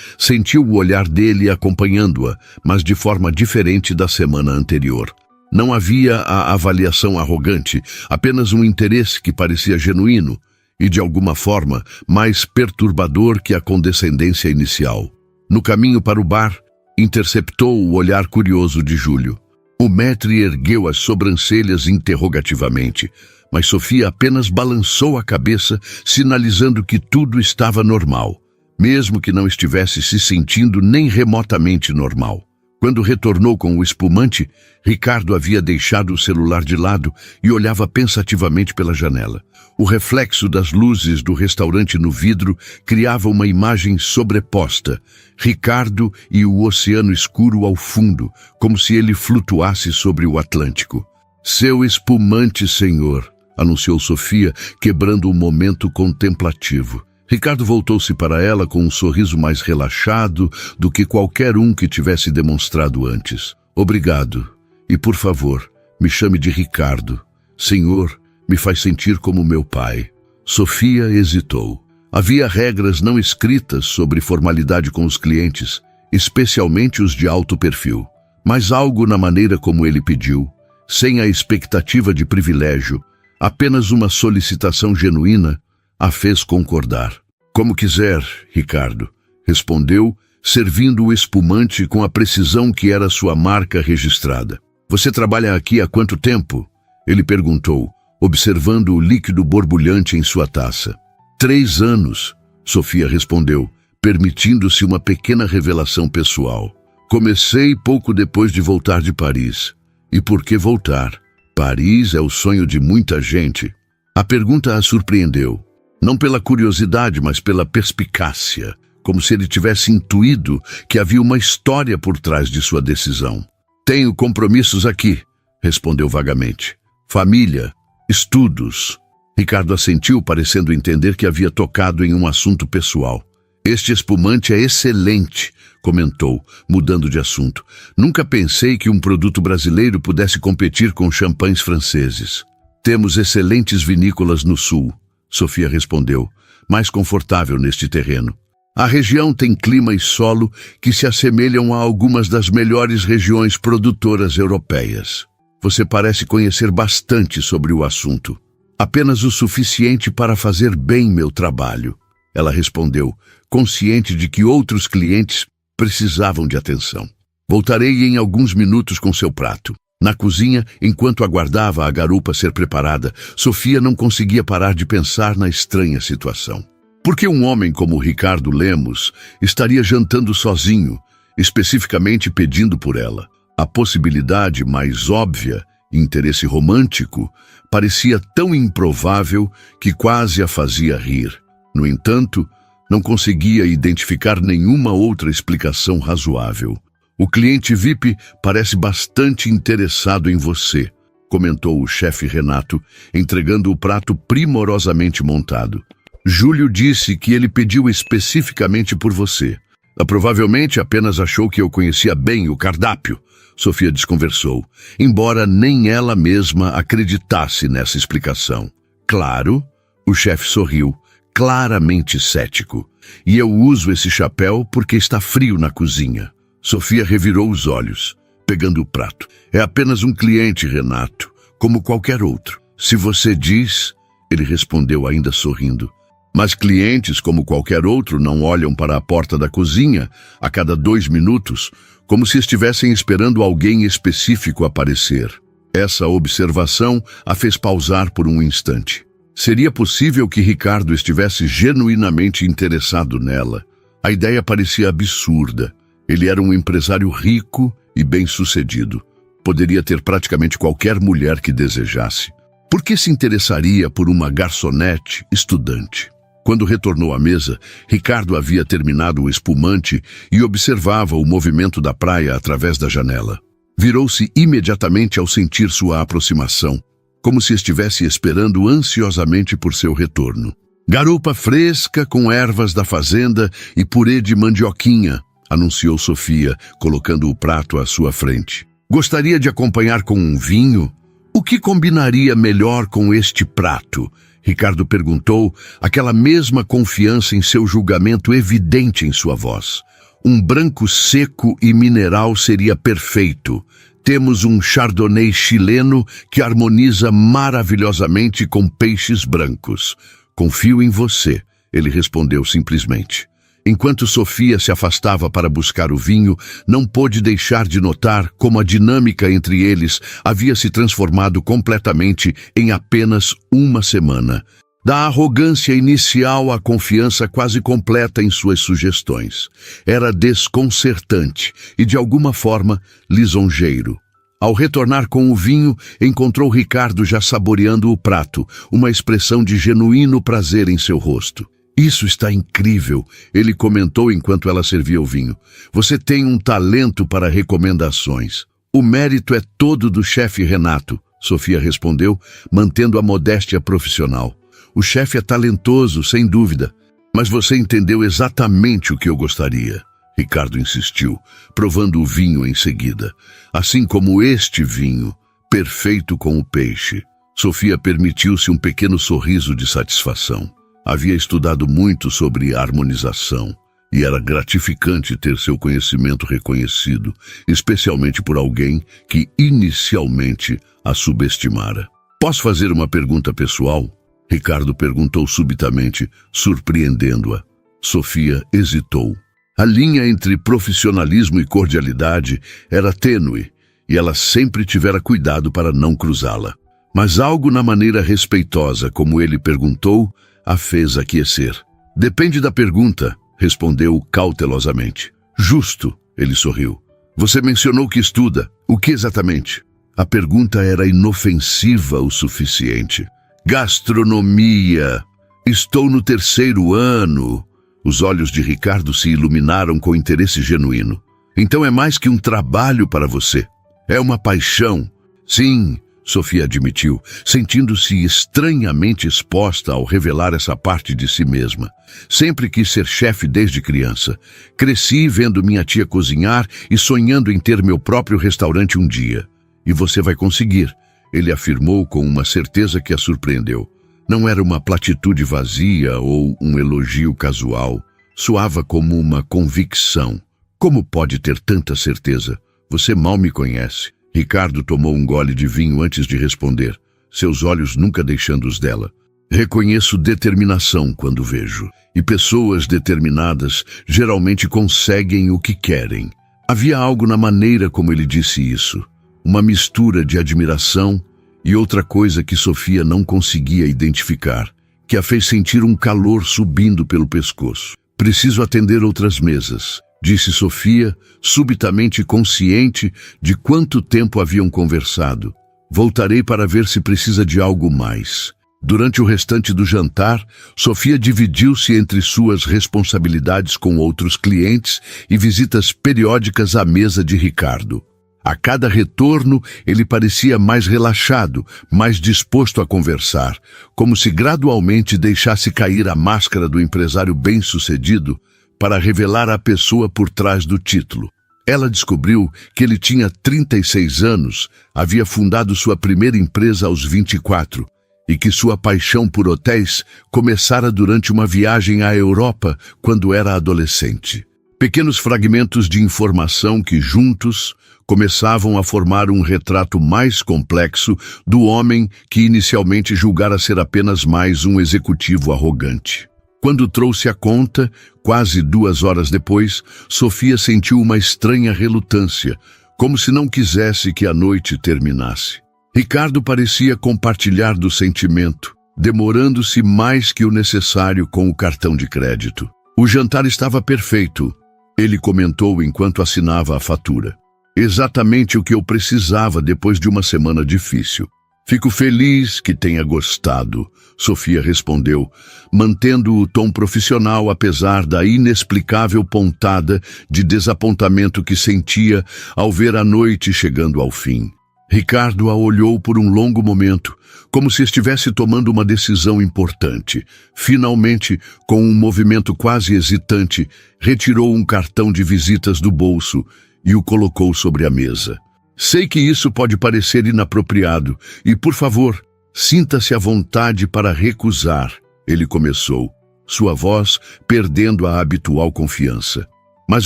sentiu o olhar dele acompanhando-a, mas de forma diferente da semana anterior. Não havia a avaliação arrogante, apenas um interesse que parecia genuíno e, de alguma forma, mais perturbador que a condescendência inicial. No caminho para o bar, interceptou o olhar curioso de Júlio. O maître ergueu as sobrancelhas interrogativamente, mas Sofia apenas balançou a cabeça, sinalizando que tudo estava normal, mesmo que não estivesse se sentindo nem remotamente normal. Quando retornou com o espumante, Ricardo havia deixado o celular de lado e olhava pensativamente pela janela. O reflexo das luzes do restaurante no vidro criava uma imagem sobreposta, Ricardo e o oceano escuro ao fundo, como se ele flutuasse sobre o Atlântico. "Seu espumante, senhor", anunciou Sofia, quebrando o momento contemplativo. Ricardo voltou-se para ela com um sorriso mais relaxado do que qualquer um que tivesse demonstrado antes. "Obrigado. E, por favor, me chame de Ricardo. Senhor, me faz sentir como meu pai." Sofia hesitou. Havia regras não escritas sobre formalidade com os clientes, especialmente os de alto perfil. Mas algo na maneira como ele pediu, sem a expectativa de privilégio, apenas uma solicitação genuína, a fez concordar. "Como quiser, Ricardo", respondeu, servindo o espumante com a precisão que era sua marca registrada. "Você trabalha aqui há quanto tempo?" ele perguntou, observando o líquido borbulhante em sua taça. 3 anos, Sofia respondeu, permitindo-se uma pequena revelação pessoal. "Comecei pouco depois de voltar de Paris." "E por que voltar? Paris é o sonho de muita gente." A pergunta a surpreendeu. Não pela curiosidade, mas pela perspicácia, como se ele tivesse intuído que havia uma história por trás de sua decisão. "Tenho compromissos aqui", respondeu vagamente. "Família, estudos." Ricardo assentiu, parecendo entender que havia tocado em um assunto pessoal. "Este espumante é excelente", comentou, mudando de assunto. "Nunca pensei que um produto brasileiro pudesse competir com champanhes franceses." "Temos excelentes vinícolas no sul", Sofia respondeu, mais confortável neste terreno. "A região tem clima e solo que se assemelham a algumas das melhores regiões produtoras europeias. Você parece conhecer bastante sobre o assunto." "Apenas o suficiente para fazer bem meu trabalho", ela respondeu, consciente de que outros clientes precisavam de atenção. "Voltarei em alguns minutos com seu prato." Na cozinha, enquanto aguardava a garupa ser preparada, Sofia não conseguia parar de pensar na estranha situação. Por que um homem como Ricardo Lemos estaria jantando sozinho, especificamente pedindo por ela? A possibilidade mais óbvia, interesse romântico, parecia tão improvável que quase a fazia rir. No entanto, não conseguia identificar nenhuma outra explicação razoável. "O cliente VIP parece bastante interessado em você", comentou o chefe Renato, entregando o prato primorosamente montado. "Júlio disse que ele pediu especificamente por você. Provavelmente apenas achou que eu conhecia bem o cardápio", Sofia desconversou, embora nem ela mesma acreditasse nessa explicação. "Claro", o chefe sorriu, claramente cético. "E eu uso esse chapéu porque está frio na cozinha." Sofia revirou os olhos, pegando o prato. "É apenas um cliente, Renato, como qualquer outro." "Se você diz", ele respondeu ainda sorrindo. "Mas clientes, como qualquer outro, não olham para a porta da cozinha a cada 2 minutos, como se estivessem esperando alguém específico aparecer." Essa observação a fez pausar por um instante. Seria possível que Ricardo estivesse genuinamente interessado nela? A ideia parecia absurda. Ele era um empresário rico e bem-sucedido. Poderia ter praticamente qualquer mulher que desejasse. Por que se interessaria por uma garçonete estudante? Quando retornou à mesa, Ricardo havia terminado o espumante e observava o movimento da praia através da janela. Virou-se imediatamente ao sentir sua aproximação, como se estivesse esperando ansiosamente por seu retorno. Garupa fresca com ervas da fazenda e purê de mandioquinha, anunciou Sofia, colocando o prato à sua frente. Gostaria de acompanhar com um vinho? O que combinaria melhor com este prato? Ricardo perguntou, aquela mesma confiança em seu julgamento evidente em sua voz. Um branco seco e mineral seria perfeito. Temos um chardonnay chileno que harmoniza maravilhosamente com peixes brancos. Confio em você, ele respondeu simplesmente. Enquanto Sofia se afastava para buscar o vinho, não pôde deixar de notar como a dinâmica entre eles havia se transformado completamente em apenas uma semana. Da arrogância inicial à confiança quase completa em suas sugestões. Era desconcertante e, de alguma forma, lisonjeiro. Ao retornar com o vinho, encontrou Ricardo já saboreando o prato, uma expressão de genuíno prazer em seu rosto. Isso está incrível, ele comentou enquanto ela servia o vinho. Você tem um talento para recomendações. O mérito é todo do chefe Renato, Sofia respondeu, mantendo a modéstia profissional. O chefe é talentoso, sem dúvida, mas você entendeu exatamente o que eu gostaria. Ricardo insistiu, provando o vinho em seguida. Assim como este vinho, perfeito com o peixe. Sofia permitiu-se um pequeno sorriso de satisfação. Havia estudado muito sobre harmonização e era gratificante ter seu conhecimento reconhecido, especialmente por alguém que inicialmente a subestimara. Posso fazer uma pergunta pessoal? Ricardo perguntou subitamente, surpreendendo-a. Sofia hesitou. A linha entre profissionalismo e cordialidade era tênue e ela sempre tivera cuidado para não cruzá-la. Mas algo na maneira respeitosa como ele perguntou a fez aquecer. Depende da pergunta, respondeu cautelosamente. Justo, ele sorriu. Você mencionou que estuda. O que exatamente? A pergunta era inofensiva o suficiente. Gastronomia. Estou no 3º ano. Os olhos de Ricardo se iluminaram com interesse genuíno. Então é mais que um trabalho para você. É uma paixão. Sim, Sofia admitiu, sentindo-se estranhamente exposta ao revelar essa parte de si mesma. Sempre quis ser chefe desde criança. Cresci vendo minha tia cozinhar e sonhando em ter meu próprio restaurante um dia. E você vai conseguir, ele afirmou com uma certeza que a surpreendeu. Não era uma platitude vazia ou um elogio casual. Soava como uma convicção. Como pode ter tanta certeza? Você mal me conhece. Ricardo tomou um gole de vinho antes de responder, seus olhos nunca deixando os dela. Reconheço determinação quando vejo, e pessoas determinadas geralmente conseguem o que querem. Havia algo na maneira como ele disse isso, uma mistura de admiração e outra coisa que Sofia não conseguia identificar, que a fez sentir um calor subindo pelo pescoço. Preciso atender outras mesas, disse Sofia, subitamente consciente de quanto tempo haviam conversado. Voltarei para ver se precisa de algo mais. Durante o restante do jantar, Sofia dividiu-se entre suas responsabilidades com outros clientes e visitas periódicas à mesa de Ricardo. A cada retorno, ele parecia mais relaxado, mais disposto a conversar, como se gradualmente deixasse cair a máscara do empresário bem-sucedido para revelar a pessoa por trás do título. Ela descobriu que ele tinha 36 anos, havia fundado sua primeira empresa aos 24 e que sua paixão por hotéis começara durante uma viagem à Europa quando era adolescente. Pequenos fragmentos de informação que, juntos, começavam a formar um retrato mais complexo do homem que inicialmente julgara ser apenas mais um executivo arrogante. Quando trouxe a conta, quase 2 horas depois, Sofia sentiu uma estranha relutância, como se não quisesse que a noite terminasse. Ricardo parecia compartilhar do sentimento, demorando-se mais que o necessário com o cartão de crédito. O jantar estava perfeito, ele comentou enquanto assinava a fatura. Exatamente o que eu precisava depois de uma semana difícil. Fico feliz que tenha gostado, Sofia respondeu, mantendo o tom profissional apesar da inexplicável pontada de desapontamento que sentia ao ver a noite chegando ao fim. Ricardo a olhou por um longo momento, como se estivesse tomando uma decisão importante. Finalmente, com um movimento quase hesitante, retirou um cartão de visitas do bolso e o colocou sobre a mesa. Sei que isso pode parecer inapropriado e, por favor, sinta-se à vontade para recusar, ele começou, sua voz perdendo a habitual confiança. Mas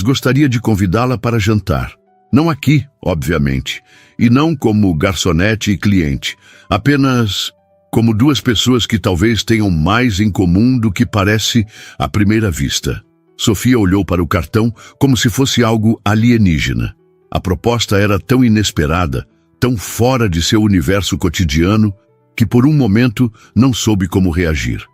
gostaria de convidá-la para jantar. Não aqui, obviamente, e não como garçonete e cliente, apenas como duas pessoas que talvez tenham mais em comum do que parece à primeira vista. Sofia olhou para o cartão como se fosse algo alienígena. A proposta era tão inesperada, tão fora de seu universo cotidiano, que por um momento não soube como reagir.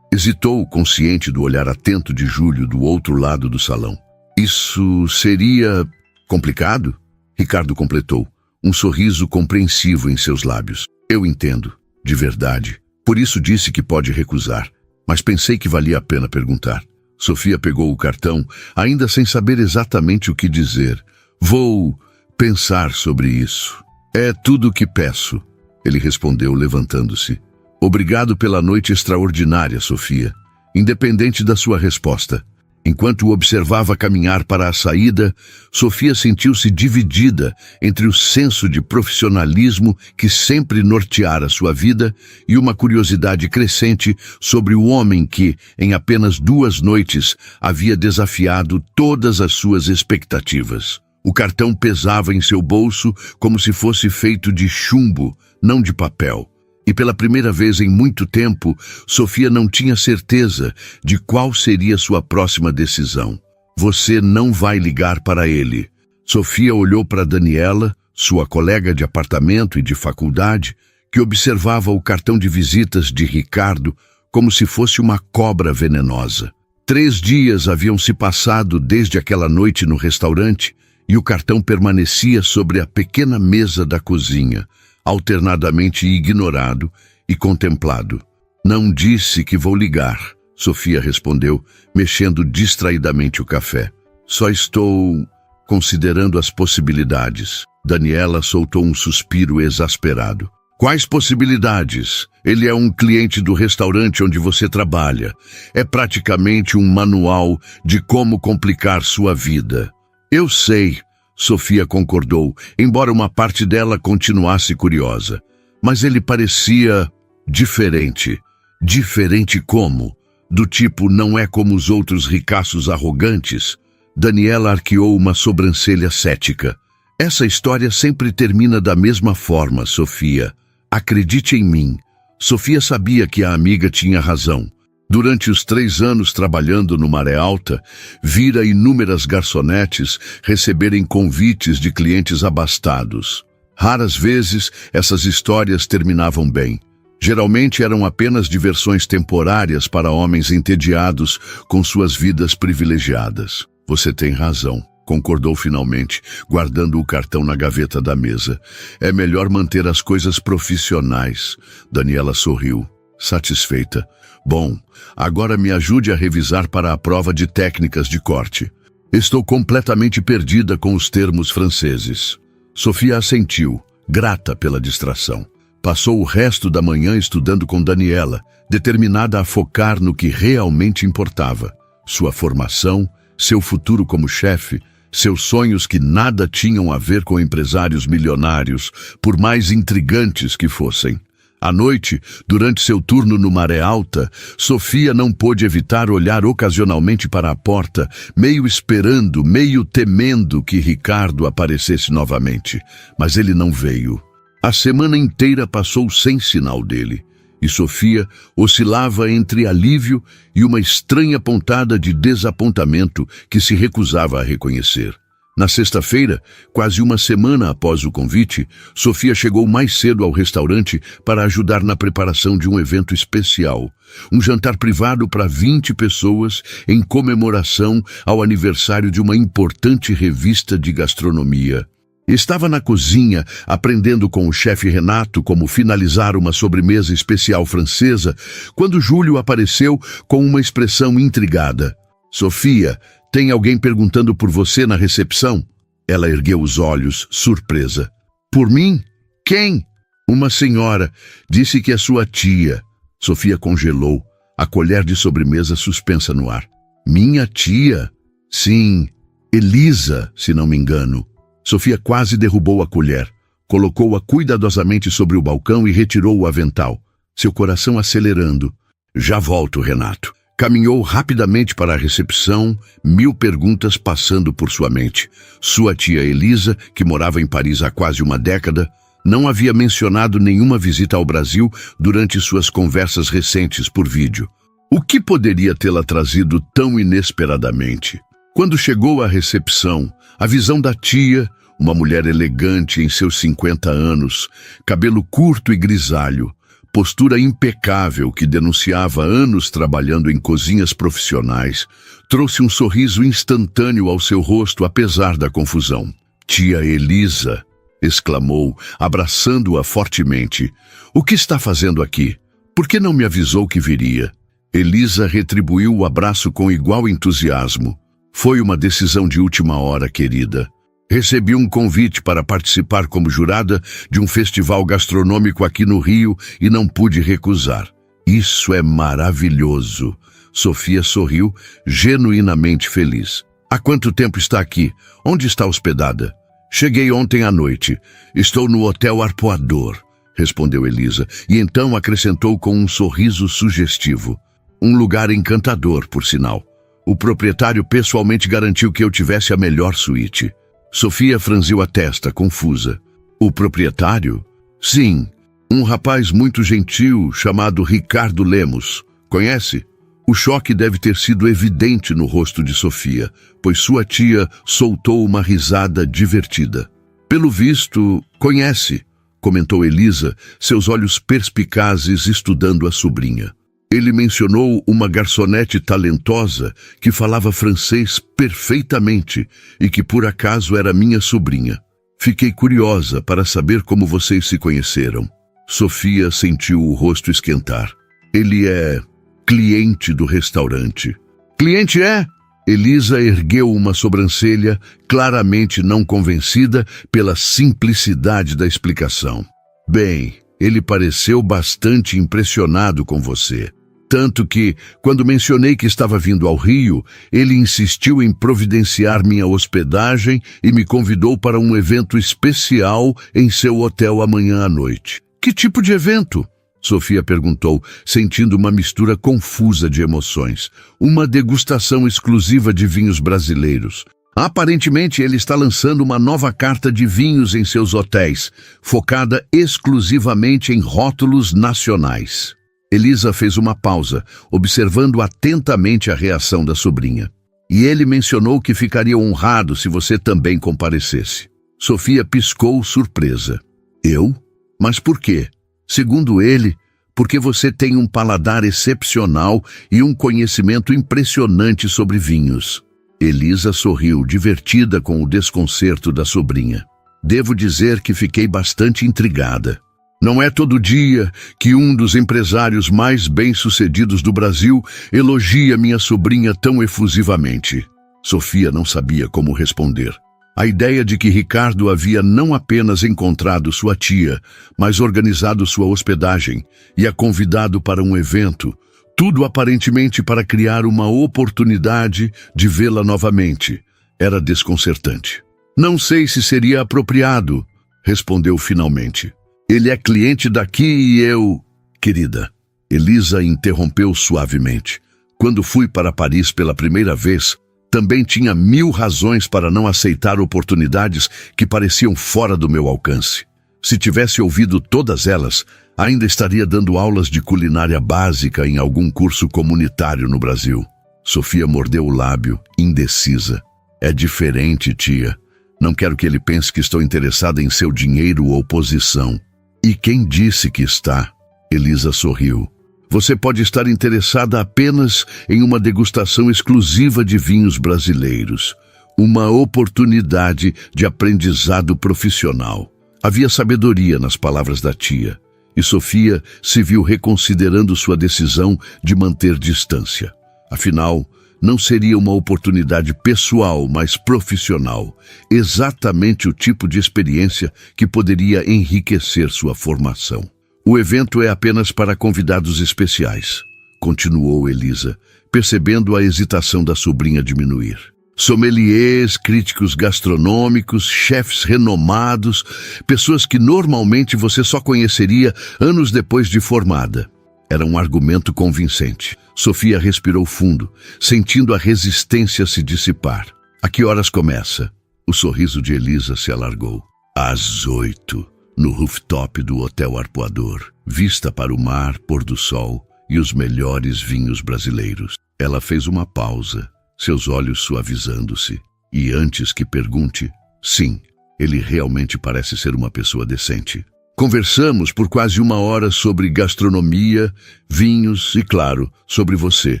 Hesitou, consciente do olhar atento de Júlio do outro lado do salão. Isso seria complicado? Ricardo completou, um sorriso compreensivo em seus lábios. Eu entendo, de verdade. Por isso disse que pode recusar, mas pensei que valia a pena perguntar. Sofia pegou o cartão, ainda sem saber exatamente o que dizer. Vou pensar sobre isso. É tudo o que peço, ele respondeu, levantando-se. Obrigado pela noite extraordinária, Sofia. Independente da sua resposta. Enquanto o observava caminhar para a saída, Sofia sentiu-se dividida entre o senso de profissionalismo que sempre norteara sua vida e uma curiosidade crescente sobre o homem que, em apenas 2 noites, havia desafiado todas as suas expectativas. O cartão pesava em seu bolso como se fosse feito de chumbo, não de papel. E pela primeira vez em muito tempo, Sofia não tinha certeza de qual seria sua próxima decisão. Você não vai ligar para ele. Sofia olhou para Daniela, sua colega de apartamento e de faculdade, que observava o cartão de visitas de Ricardo como se fosse uma cobra venenosa. 3 dias haviam se passado desde aquela noite no restaurante e o cartão permanecia sobre a pequena mesa da cozinha, alternadamente ignorado e contemplado. Não disse que vou ligar, Sofia respondeu, mexendo distraidamente o café. Só estou considerando as possibilidades. Daniela soltou um suspiro exasperado. Quais possibilidades? Ele é um cliente do restaurante onde você trabalha. É praticamente um manual de como complicar sua vida. Eu sei, Sofia concordou, embora uma parte dela continuasse curiosa. Mas ele parecia diferente. Diferente como? Do tipo não é como os outros ricaços arrogantes? Daniela arqueou uma sobrancelha cética. Essa história sempre termina da mesma forma, Sofia. Acredite em mim. Sofia sabia que a amiga tinha razão. Durante os 3 anos trabalhando no Maré Alta, vira inúmeras garçonetes receberem convites de clientes abastados. Raras vezes essas histórias terminavam bem. Geralmente eram apenas diversões temporárias para homens entediados com suas vidas privilegiadas. Você tem razão, concordou finalmente, guardando o cartão na gaveta da mesa. É melhor manter as coisas profissionais. Daniela sorriu, satisfeita. Bom, agora me ajude a revisar para a prova de técnicas de corte. Estou completamente perdida com os termos franceses. Sofia assentiu, grata pela distração. Passou o resto da manhã estudando com Daniela, determinada a focar no que realmente importava. Sua formação, seu futuro como chefe, seus sonhos que nada tinham a ver com empresários milionários, por mais intrigantes que fossem. À noite, durante seu turno no Maré Alta, Sofia não pôde evitar olhar ocasionalmente para a porta, meio esperando, meio temendo que Ricardo aparecesse novamente. Mas ele não veio. A semana inteira passou sem sinal dele, e Sofia oscilava entre alívio e uma estranha pontada de desapontamento que se recusava a reconhecer. Na sexta-feira, quase uma semana após o convite, Sofia chegou mais cedo ao restaurante para ajudar na preparação de um evento especial. Um jantar privado para 20 pessoas em comemoração ao aniversário de uma importante revista de gastronomia. Estava na cozinha, aprendendo com o chefe Renato como finalizar uma sobremesa especial francesa, quando Júlio apareceu com uma expressão intrigada. Sofia, tem alguém perguntando por você na recepção? Ela ergueu os olhos, surpresa. Por mim? Quem? Uma senhora. Disse que é sua tia. Sofia congelou, a colher de sobremesa suspensa no ar. Minha tia? Sim, Elisa, se não me engano. Sofia quase derrubou a colher. Colocou-a cuidadosamente sobre o balcão e retirou o avental, seu coração acelerando. Já volto, Renato. Caminhou rapidamente para a recepção, 1000 perguntas passando por sua mente. Sua tia Elisa, que morava em Paris há quase uma década, não havia mencionado nenhuma visita ao Brasil durante suas conversas recentes por vídeo. O que poderia tê-la trazido tão inesperadamente? Quando chegou à recepção, a visão da tia, uma mulher elegante em seus 50 anos, cabelo curto e grisalho, postura impecável que denunciava anos trabalhando em cozinhas profissionais, trouxe um sorriso instantâneo ao seu rosto apesar da confusão. Tia Elisa, exclamou, abraçando-a fortemente. O que está fazendo aqui? Por que não me avisou que viria? Elisa retribuiu o abraço com igual entusiasmo. Foi uma decisão de última hora, querida. Recebi um convite para participar como jurada de um festival gastronômico aqui no Rio e não pude recusar. Isso é maravilhoso. Sofia sorriu, genuinamente feliz. Há quanto tempo está aqui? Onde está hospedada? Cheguei ontem à noite. Estou no Hotel Arpoador, respondeu Elisa, e então acrescentou com um sorriso sugestivo. Um lugar encantador, por sinal. O proprietário pessoalmente garantiu que eu tivesse a melhor suíte. Sofia franziu a testa, confusa. O proprietário? Sim, um rapaz muito gentil chamado Ricardo Lemos. Conhece? O choque deve ter sido evidente no rosto de Sofia, pois sua tia soltou uma risada divertida. Pelo visto, conhece, comentou Elisa, seus olhos perspicazes estudando a sobrinha. Ele mencionou uma garçonete talentosa que falava francês perfeitamente e que por acaso era minha sobrinha. Fiquei curiosa para saber como vocês se conheceram. Sofia sentiu o rosto esquentar. Ele é cliente do restaurante. Cliente é? Elisa ergueu uma sobrancelha, claramente não convencida pela simplicidade da explicação. Bem, ele pareceu bastante impressionado com você. Tanto que, quando mencionei que estava vindo ao Rio, ele insistiu em providenciar minha hospedagem e me convidou para um evento especial em seu hotel amanhã à noite. Que tipo de evento? Sofia perguntou, sentindo uma mistura confusa de emoções. Uma degustação exclusiva de vinhos brasileiros. Aparentemente, ele está lançando uma nova carta de vinhos em seus hotéis, focada exclusivamente em rótulos nacionais. Elisa fez uma pausa, observando atentamente a reação da sobrinha. E ele mencionou que ficaria honrado se você também comparecesse. Sofia piscou surpresa. Eu? Mas por quê? Segundo ele, porque você tem um paladar excepcional e um conhecimento impressionante sobre vinhos. Elisa sorriu, divertida com o desconcerto da sobrinha. Devo dizer que fiquei bastante intrigada. Não é todo dia que um dos empresários mais bem-sucedidos do Brasil elogia minha sobrinha tão efusivamente. Sofia não sabia como responder. A ideia de que Ricardo havia não apenas encontrado sua tia, mas organizado sua hospedagem e a convidado para um evento, tudo aparentemente para criar uma oportunidade de vê-la novamente, era desconcertante. Não sei se seria apropriado, respondeu finalmente. Ele é cliente daqui e eu... Querida, Elisa interrompeu suavemente. Quando fui para Paris pela primeira vez, também tinha 1000 razões para não aceitar oportunidades que pareciam fora do meu alcance. Se tivesse ouvido todas elas, ainda estaria dando aulas de culinária básica em algum curso comunitário no Brasil. Sofia mordeu o lábio, indecisa. É diferente, tia. Não quero que ele pense que estou interessada em seu dinheiro ou posição. E quem disse que está? Elisa sorriu. Você pode estar interessada apenas em uma degustação exclusiva de vinhos brasileiros. Uma oportunidade de aprendizado profissional. Havia sabedoria nas palavras da tia, e Sofia se viu reconsiderando sua decisão de manter distância. Afinal, não seria uma oportunidade pessoal, mas profissional, exatamente o tipo de experiência que poderia enriquecer sua formação. O evento é apenas para convidados especiais, continuou Elisa, percebendo a hesitação da sobrinha diminuir. Sommeliers, críticos gastronômicos, chefes renomados, pessoas que normalmente você só conheceria anos depois de formada. Era um argumento convincente. Sofia respirou fundo, sentindo a resistência se dissipar. A que horas começa? O sorriso de Elisa se alargou. Às 8, no rooftop do Hotel Arpoador, vista para o mar, pôr do sol e os melhores vinhos brasileiros. Ela fez uma pausa, seus olhos suavizando-se. E antes que pergunte, sim, ele realmente parece ser uma pessoa decente. Conversamos por quase 1 hora sobre gastronomia, vinhos e, claro, sobre você.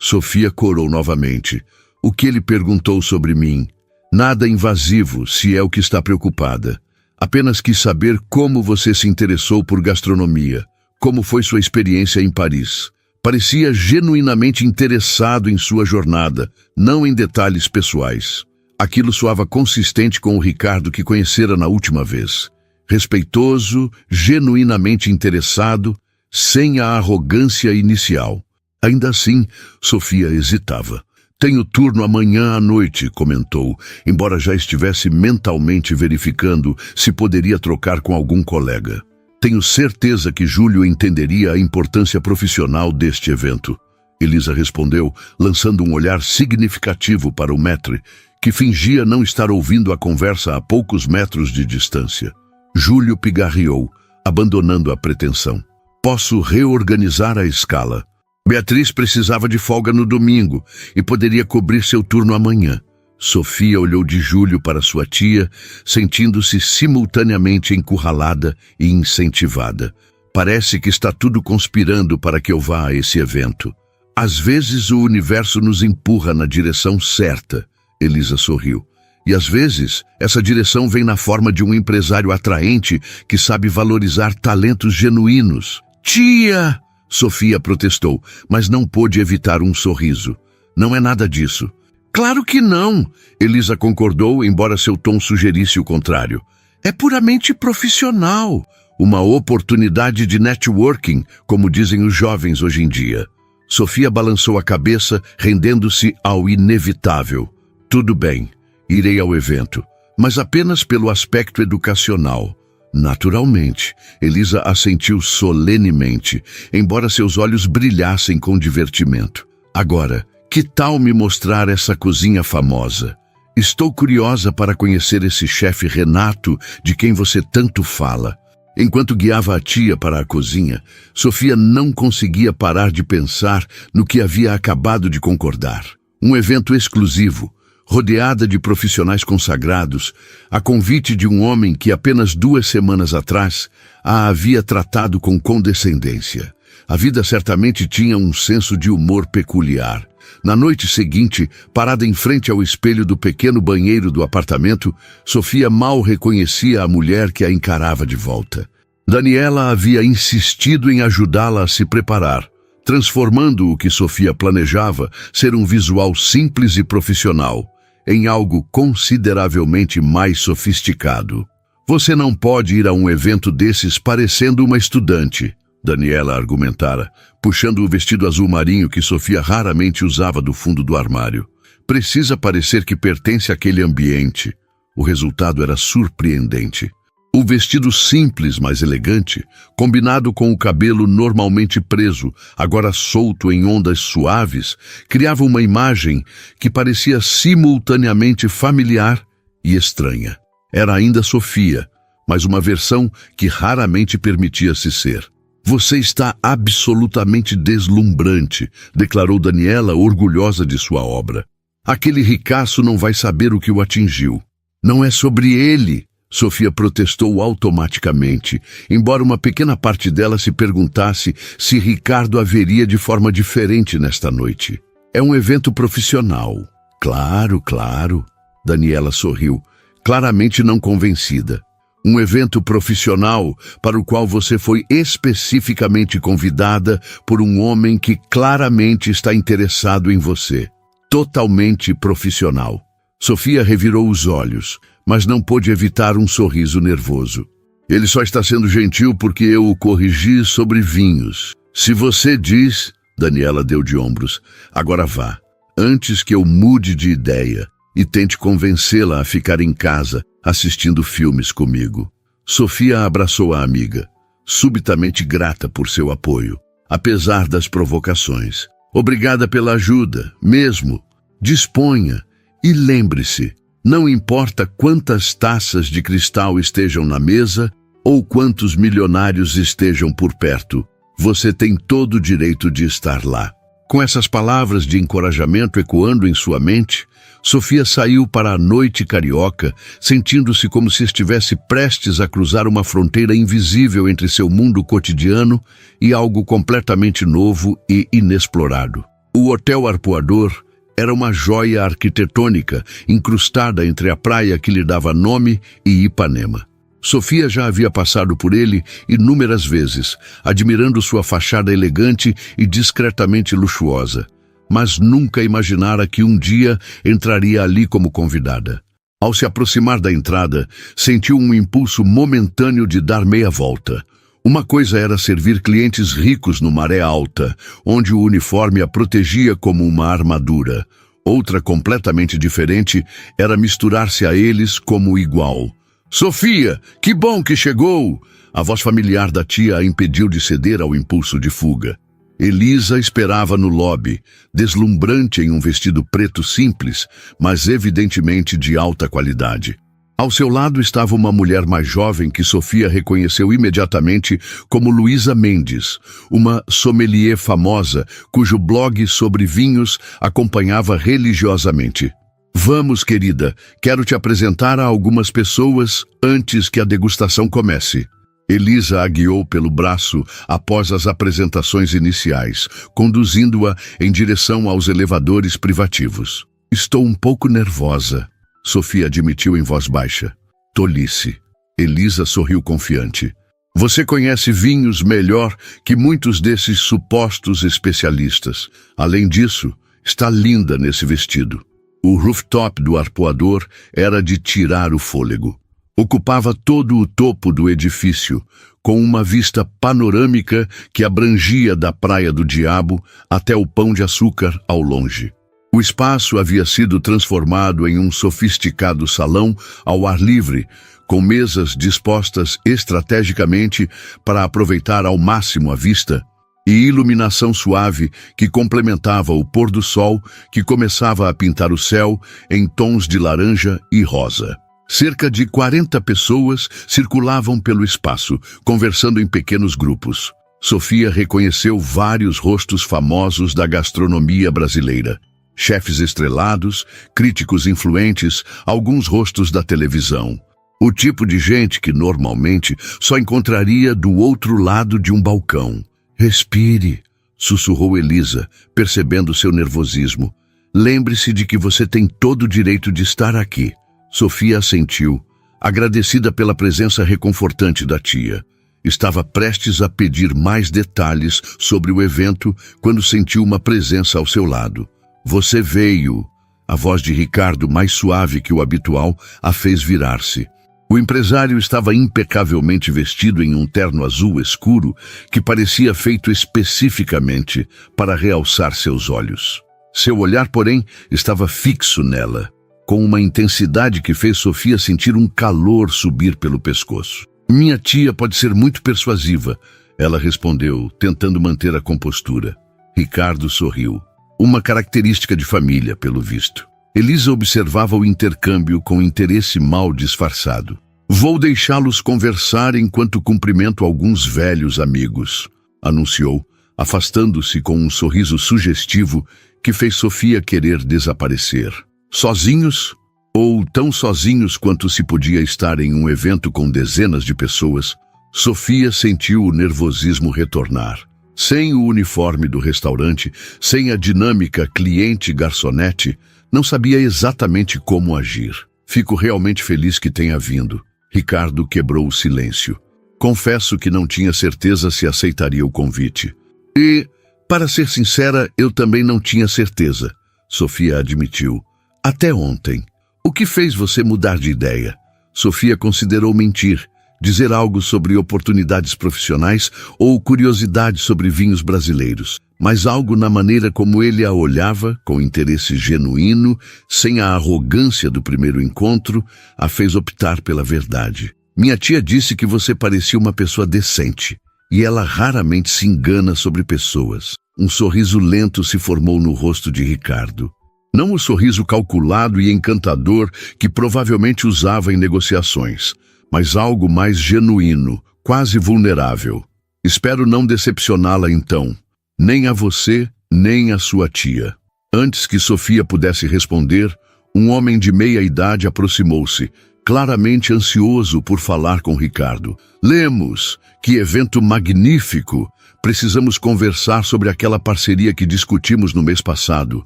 Sofia corou novamente. O que ele perguntou sobre mim? Nada invasivo, se é o que está preocupada. Apenas quis saber como você se interessou por gastronomia. Como foi sua experiência em Paris? Parecia genuinamente interessado em sua jornada, não em detalhes pessoais. Aquilo soava consistente com o Ricardo que conhecera na última vez. Respeitoso, genuinamente interessado, sem a arrogância inicial. Ainda assim, Sofia hesitava. Tenho turno amanhã à noite, comentou, embora já estivesse mentalmente verificando se poderia trocar com algum colega. Tenho certeza que Júlio entenderia a importância profissional deste evento. Elisa respondeu, lançando um olhar significativo para o maître, que fingia não estar ouvindo a conversa a poucos metros de distância. Júlio pigarreou, abandonando a pretensão. Posso reorganizar a escala. Beatriz precisava de folga no domingo e poderia cobrir seu turno amanhã. Sofia olhou de Júlio para sua tia, sentindo-se simultaneamente encurralada e incentivada. Parece que está tudo conspirando para que eu vá a esse evento. Às vezes o universo nos empurra na direção certa, Elisa sorriu. E às vezes, essa direção vem na forma de um empresário atraente que sabe valorizar talentos genuínos. Tia! Sofia protestou, mas não pôde evitar um sorriso. Não é nada disso. Claro que não, Elisa concordou, embora seu tom sugerisse o contrário. É puramente profissional. Uma oportunidade de networking, como dizem os jovens hoje em dia. Sofia balançou a cabeça, rendendo-se ao inevitável. Tudo bem. Irei ao evento, mas apenas pelo aspecto educacional. Naturalmente, Elisa assentiu solenemente, embora seus olhos brilhassem com divertimento. Agora, que tal me mostrar essa cozinha famosa? Estou curiosa para conhecer esse chefe Renato de quem você tanto fala. Enquanto guiava a tia para a cozinha, Sofia não conseguia parar de pensar no que havia acabado de concordar. Um evento exclusivo, rodeada de profissionais consagrados, a convite de um homem que apenas 2 semanas atrás a havia tratado com condescendência. A vida certamente tinha um senso de humor peculiar. Na noite seguinte, parada em frente ao espelho do pequeno banheiro do apartamento, Sofia mal reconhecia a mulher que a encarava de volta. Daniela havia insistido em ajudá-la a se preparar, transformando o que Sofia planejava ser um visual simples e profissional em algo consideravelmente mais sofisticado. Você não pode ir a um evento desses parecendo uma estudante, Daniela argumentara, puxando o vestido azul marinho que Sofia raramente usava do fundo do armário. Precisa parecer que pertence àquele ambiente. O resultado era surpreendente. O vestido simples, mas elegante, combinado com o cabelo normalmente preso, agora solto em ondas suaves, criava uma imagem que parecia simultaneamente familiar e estranha. Era ainda Sofia, mas uma versão que raramente permitia-se ser. Você está absolutamente deslumbrante, declarou Daniela, orgulhosa de sua obra. Aquele ricaço não vai saber o que o atingiu. Não é sobre ele, Sofia protestou automaticamente, embora uma pequena parte dela se perguntasse se Ricardo a veria de forma diferente nesta noite. É um evento profissional. Claro, claro. Daniela sorriu, claramente não convencida. Um evento profissional para o qual você foi especificamente convidada por um homem que claramente está interessado em você. Totalmente profissional. Sofia revirou os olhos, mas não pôde evitar um sorriso nervoso. Ele só está sendo gentil porque eu o corrigi sobre vinhos. Se você diz... Daniela deu de ombros. Agora vá, antes que eu mude de ideia e tente convencê-la a ficar em casa assistindo filmes comigo. Sofia abraçou a amiga, subitamente grata por seu apoio, apesar das provocações. Obrigada pela ajuda, mesmo. Disponha e lembre-se, não importa quantas taças de cristal estejam na mesa ou quantos milionários estejam por perto, você tem todo o direito de estar lá. Com essas palavras de encorajamento ecoando em sua mente, Sofia saiu para a noite carioca, sentindo-se como se estivesse prestes a cruzar uma fronteira invisível entre seu mundo cotidiano e algo completamente novo e inexplorado. O Hotel Arpoador era uma joia arquitetônica incrustada entre a praia que lhe dava nome e Ipanema. Sofia já havia passado por ele inúmeras vezes, admirando sua fachada elegante e discretamente luxuosa, mas nunca imaginara que um dia entraria ali como convidada. Ao se aproximar da entrada, sentiu um impulso momentâneo de dar meia volta. Uma coisa era servir clientes ricos no Maré Alta, onde o uniforme a protegia como uma armadura. Outra, completamente diferente, era misturar-se a eles como igual. «Sofia, que bom que chegou!» A voz familiar da tia a impediu de ceder ao impulso de fuga. Elisa esperava no lobby, deslumbrante em um vestido preto simples, mas evidentemente de alta qualidade. Ao seu lado estava uma mulher mais jovem que Sofia reconheceu imediatamente como Luísa Mendes, uma sommelier famosa cujo blog sobre vinhos acompanhava religiosamente. «Vamos, querida, quero te apresentar a algumas pessoas antes que a degustação comece». Elisa a guiou pelo braço após as apresentações iniciais, conduzindo-a em direção aos elevadores privativos. «Estou um pouco nervosa», Sofia admitiu em voz baixa. «Tolice». Elisa sorriu confiante. «Você conhece vinhos melhor que muitos desses supostos especialistas. Além disso, está linda nesse vestido». O rooftop do arpoador era de tirar o fôlego. Ocupava todo o topo do edifício, com uma vista panorâmica que abrangia da Praia do Diabo até o Pão de Açúcar ao longe. O espaço havia sido transformado em um sofisticado salão ao ar livre, com mesas dispostas estrategicamente para aproveitar ao máximo a vista, e iluminação suave que complementava o pôr do sol que começava a pintar o céu em tons de laranja e rosa. Cerca de 40 pessoas circulavam pelo espaço, conversando em pequenos grupos. Sofia reconheceu vários rostos famosos da gastronomia brasileira. Chefes estrelados, críticos influentes, alguns rostos da televisão. O tipo de gente que normalmente só encontraria do outro lado de um balcão. «Respire», sussurrou Elisa, percebendo seu nervosismo. «Lembre-se de que você tem todo o direito de estar aqui». Sofia assentiu, agradecida pela presença reconfortante da tia. Estava prestes a pedir mais detalhes sobre o evento quando sentiu uma presença ao seu lado. «Você veio». A voz de Ricardo, mais suave que o habitual, a fez virar-se. O empresário estava impecavelmente vestido em um terno azul escuro que parecia feito especificamente para realçar seus olhos. Seu olhar, porém, estava fixo nela, com uma intensidade que fez Sofia sentir um calor subir pelo pescoço. «Minha tia pode ser muito persuasiva», ela respondeu, tentando manter a compostura. Ricardo sorriu. Uma característica de família, pelo visto. Elisa observava o intercâmbio com interesse mal disfarçado. «Vou deixá-los conversar enquanto cumprimento alguns velhos amigos», anunciou, afastando-se com um sorriso sugestivo que fez Sofia querer desaparecer. Sozinhos? Ou tão sozinhos quanto se podia estar em um evento com dezenas de pessoas, Sofia sentiu o nervosismo retornar. Sem o uniforme do restaurante, sem a dinâmica cliente-garçonete, Não sabia exatamente como agir. Fico realmente feliz que tenha vindo. Ricardo quebrou o silêncio. Confesso que não tinha certeza se aceitaria o convite. E, para ser sincera, eu também não tinha certeza, Sofia admitiu. Até ontem. O que fez você mudar de ideia? Sofia considerou mentir, dizer algo sobre oportunidades profissionais ou curiosidade sobre vinhos brasileiros, mas algo na maneira como ele a olhava, com interesse genuíno, sem a arrogância do primeiro encontro, a fez optar pela verdade. Minha tia disse que você parecia uma pessoa decente, e ela raramente se engana sobre pessoas. Um sorriso lento se formou no rosto de Ricardo. Não o sorriso calculado e encantador que provavelmente usava em negociações, mas algo mais genuíno, quase vulnerável. Espero não decepcioná-la então, nem a você, nem a sua tia. Antes que Sofia pudesse responder, um homem de meia idade aproximou-se, claramente ansioso por falar com Ricardo. Lemos, que evento magnífico! Precisamos conversar sobre aquela parceria que discutimos no mês passado.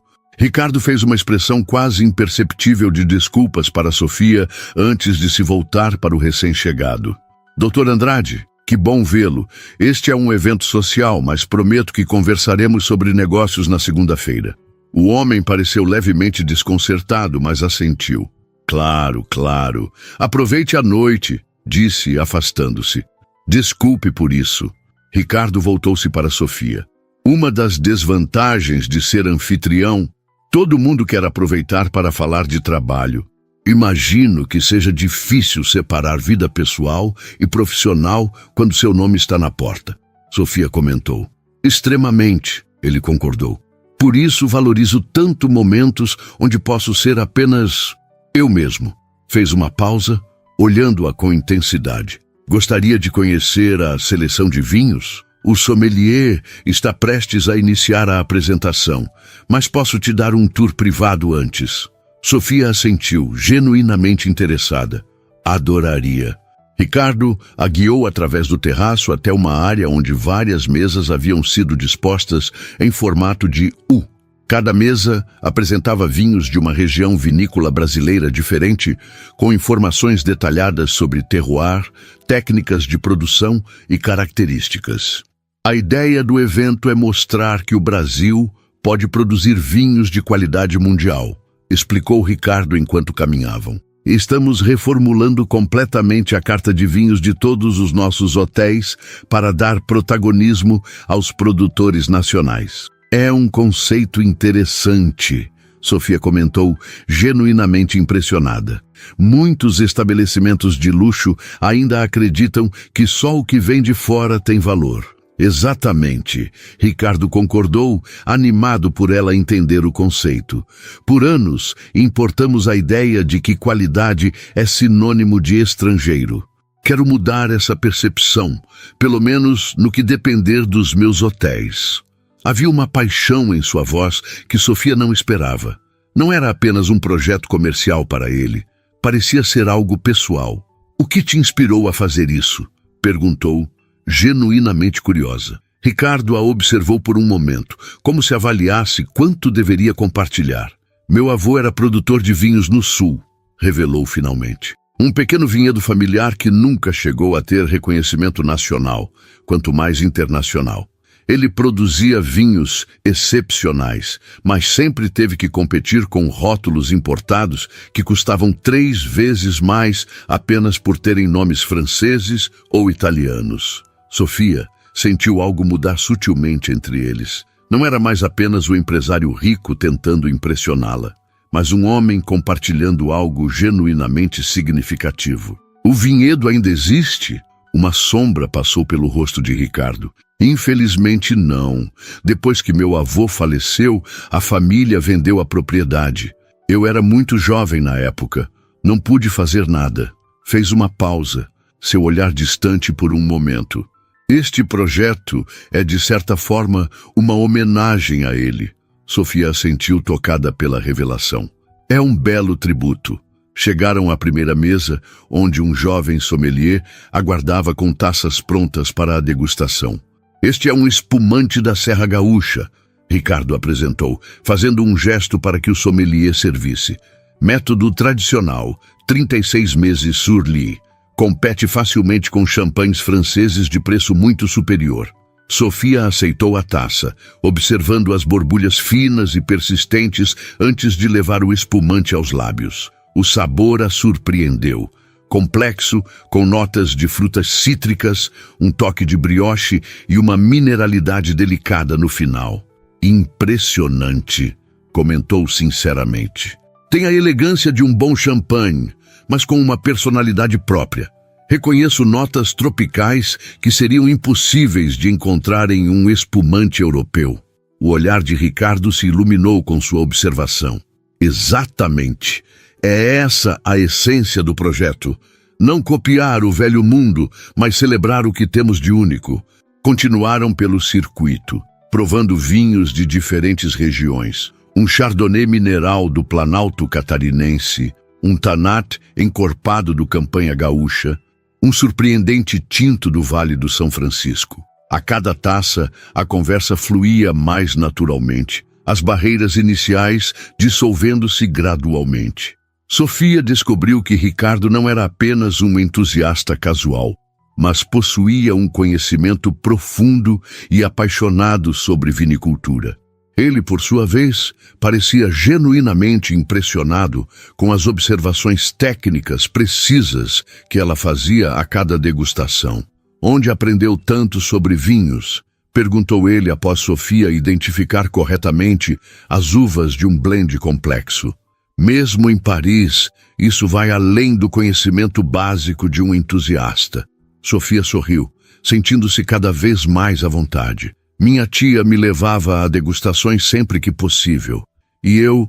Ricardo fez uma expressão quase imperceptível de desculpas para Sofia antes de se voltar para o recém-chegado. Doutor Andrade, que bom vê-lo. Este é um evento social, mas prometo que conversaremos sobre negócios na segunda-feira. O homem pareceu levemente desconcertado, mas assentiu. Claro, claro. Aproveite a noite, disse, afastando-se. Desculpe por isso. Ricardo voltou-se para Sofia. Uma das desvantagens de ser anfitrião, todo mundo quer aproveitar para falar de trabalho. Imagino que seja difícil separar vida pessoal e profissional quando seu nome está na porta. Sofia comentou. Extremamente, ele concordou. Por isso valorizo tanto momentos onde posso ser apenas eu mesmo. Fez uma pausa, olhando-a com intensidade. Gostaria de conhecer a seleção de vinhos? O sommelier está prestes a iniciar a apresentação, mas posso te dar um tour privado antes. Sofia assentiu, genuinamente interessada. Adoraria. Ricardo a guiou através do terraço até uma área onde várias mesas haviam sido dispostas em formato de U. Cada mesa apresentava vinhos de uma região vinícola brasileira diferente, com informações detalhadas sobre terroir, técnicas de produção e características. A ideia do evento é mostrar que o Brasil pode produzir vinhos de qualidade mundial, explicou Ricardo enquanto caminhavam. Estamos reformulando completamente a carta de vinhos de todos os nossos hotéis para dar protagonismo aos produtores nacionais. É um conceito interessante, Sofia comentou, genuinamente impressionada. Muitos estabelecimentos de luxo ainda acreditam que só o que vem de fora tem valor. Exatamente, Ricardo concordou, animado por ela entender o conceito. Por anos, importamos a ideia de que qualidade é sinônimo de estrangeiro. Quero mudar essa percepção, pelo menos no que depender dos meus hotéis. Havia uma paixão em sua voz que Sofia não esperava. Não era apenas um projeto comercial para ele. Parecia ser algo pessoal. O que te inspirou a fazer isso? Perguntou, genuinamente curiosa. Ricardo a observou por um momento, como se avaliasse quanto deveria compartilhar. Meu avô era produtor de vinhos no Sul, revelou finalmente. Um pequeno vinhedo familiar que nunca chegou a ter reconhecimento nacional, quanto mais internacional. Ele produzia vinhos excepcionais, mas sempre teve que competir com rótulos importados que custavam 3 vezes mais apenas por terem nomes franceses ou italianos. Sofia sentiu algo mudar sutilmente entre eles. Não era mais apenas o empresário rico tentando impressioná-la, mas um homem compartilhando algo genuinamente significativo. O vinhedo ainda existe? Uma sombra passou pelo rosto de Ricardo. Infelizmente não. Depois que meu avô faleceu, a família vendeu a propriedade. Eu era muito jovem na época. Não pude fazer nada. Fez uma pausa, seu olhar distante por um momento. Este projeto é, de certa forma, uma homenagem a ele. Sofia assentiu, tocada pela revelação. É um belo tributo. Chegaram à primeira mesa, onde um jovem sommelier aguardava com taças prontas para a degustação. Este é um espumante da Serra Gaúcha, Ricardo apresentou, fazendo um gesto para que o sommelier servisse. Método tradicional, 36 meses sur lie. Compete facilmente com champanhes franceses de preço muito superior. Sofia aceitou a taça, observando as borbulhas finas e persistentes antes de levar o espumante aos lábios. O sabor a surpreendeu. Complexo, com notas de frutas cítricas, um toque de brioche e uma mineralidade delicada no final. Impressionante, comentou sinceramente. Tem a elegância de um bom champanhe, mas com uma personalidade própria. Reconheço notas tropicais que seriam impossíveis de encontrar em um espumante europeu. O olhar de Ricardo se iluminou com sua observação. Exatamente. É essa a essência do projeto. Não copiar o velho mundo, mas celebrar o que temos de único. Continuaram pelo circuito, provando vinhos de diferentes regiões. Um chardonnay mineral do Planalto Catarinense, um Tannat encorpado do Campanha Gaúcha, um surpreendente tinto do Vale do São Francisco. A cada taça, a conversa fluía mais naturalmente, as barreiras iniciais dissolvendo-se gradualmente. Sofia descobriu que Ricardo não era apenas um entusiasta casual, mas possuía um conhecimento profundo e apaixonado sobre vinicultura. Ele, por sua vez, parecia genuinamente impressionado com as observações técnicas precisas que ela fazia a cada degustação. Onde aprendeu tanto sobre vinhos? Perguntou ele após Sofia identificar corretamente as uvas de um blend complexo. Mesmo em Paris, isso vai além do conhecimento básico de um entusiasta. Sofia sorriu, sentindo-se cada vez mais à vontade. Minha tia me levava a degustações sempre que possível. E eu,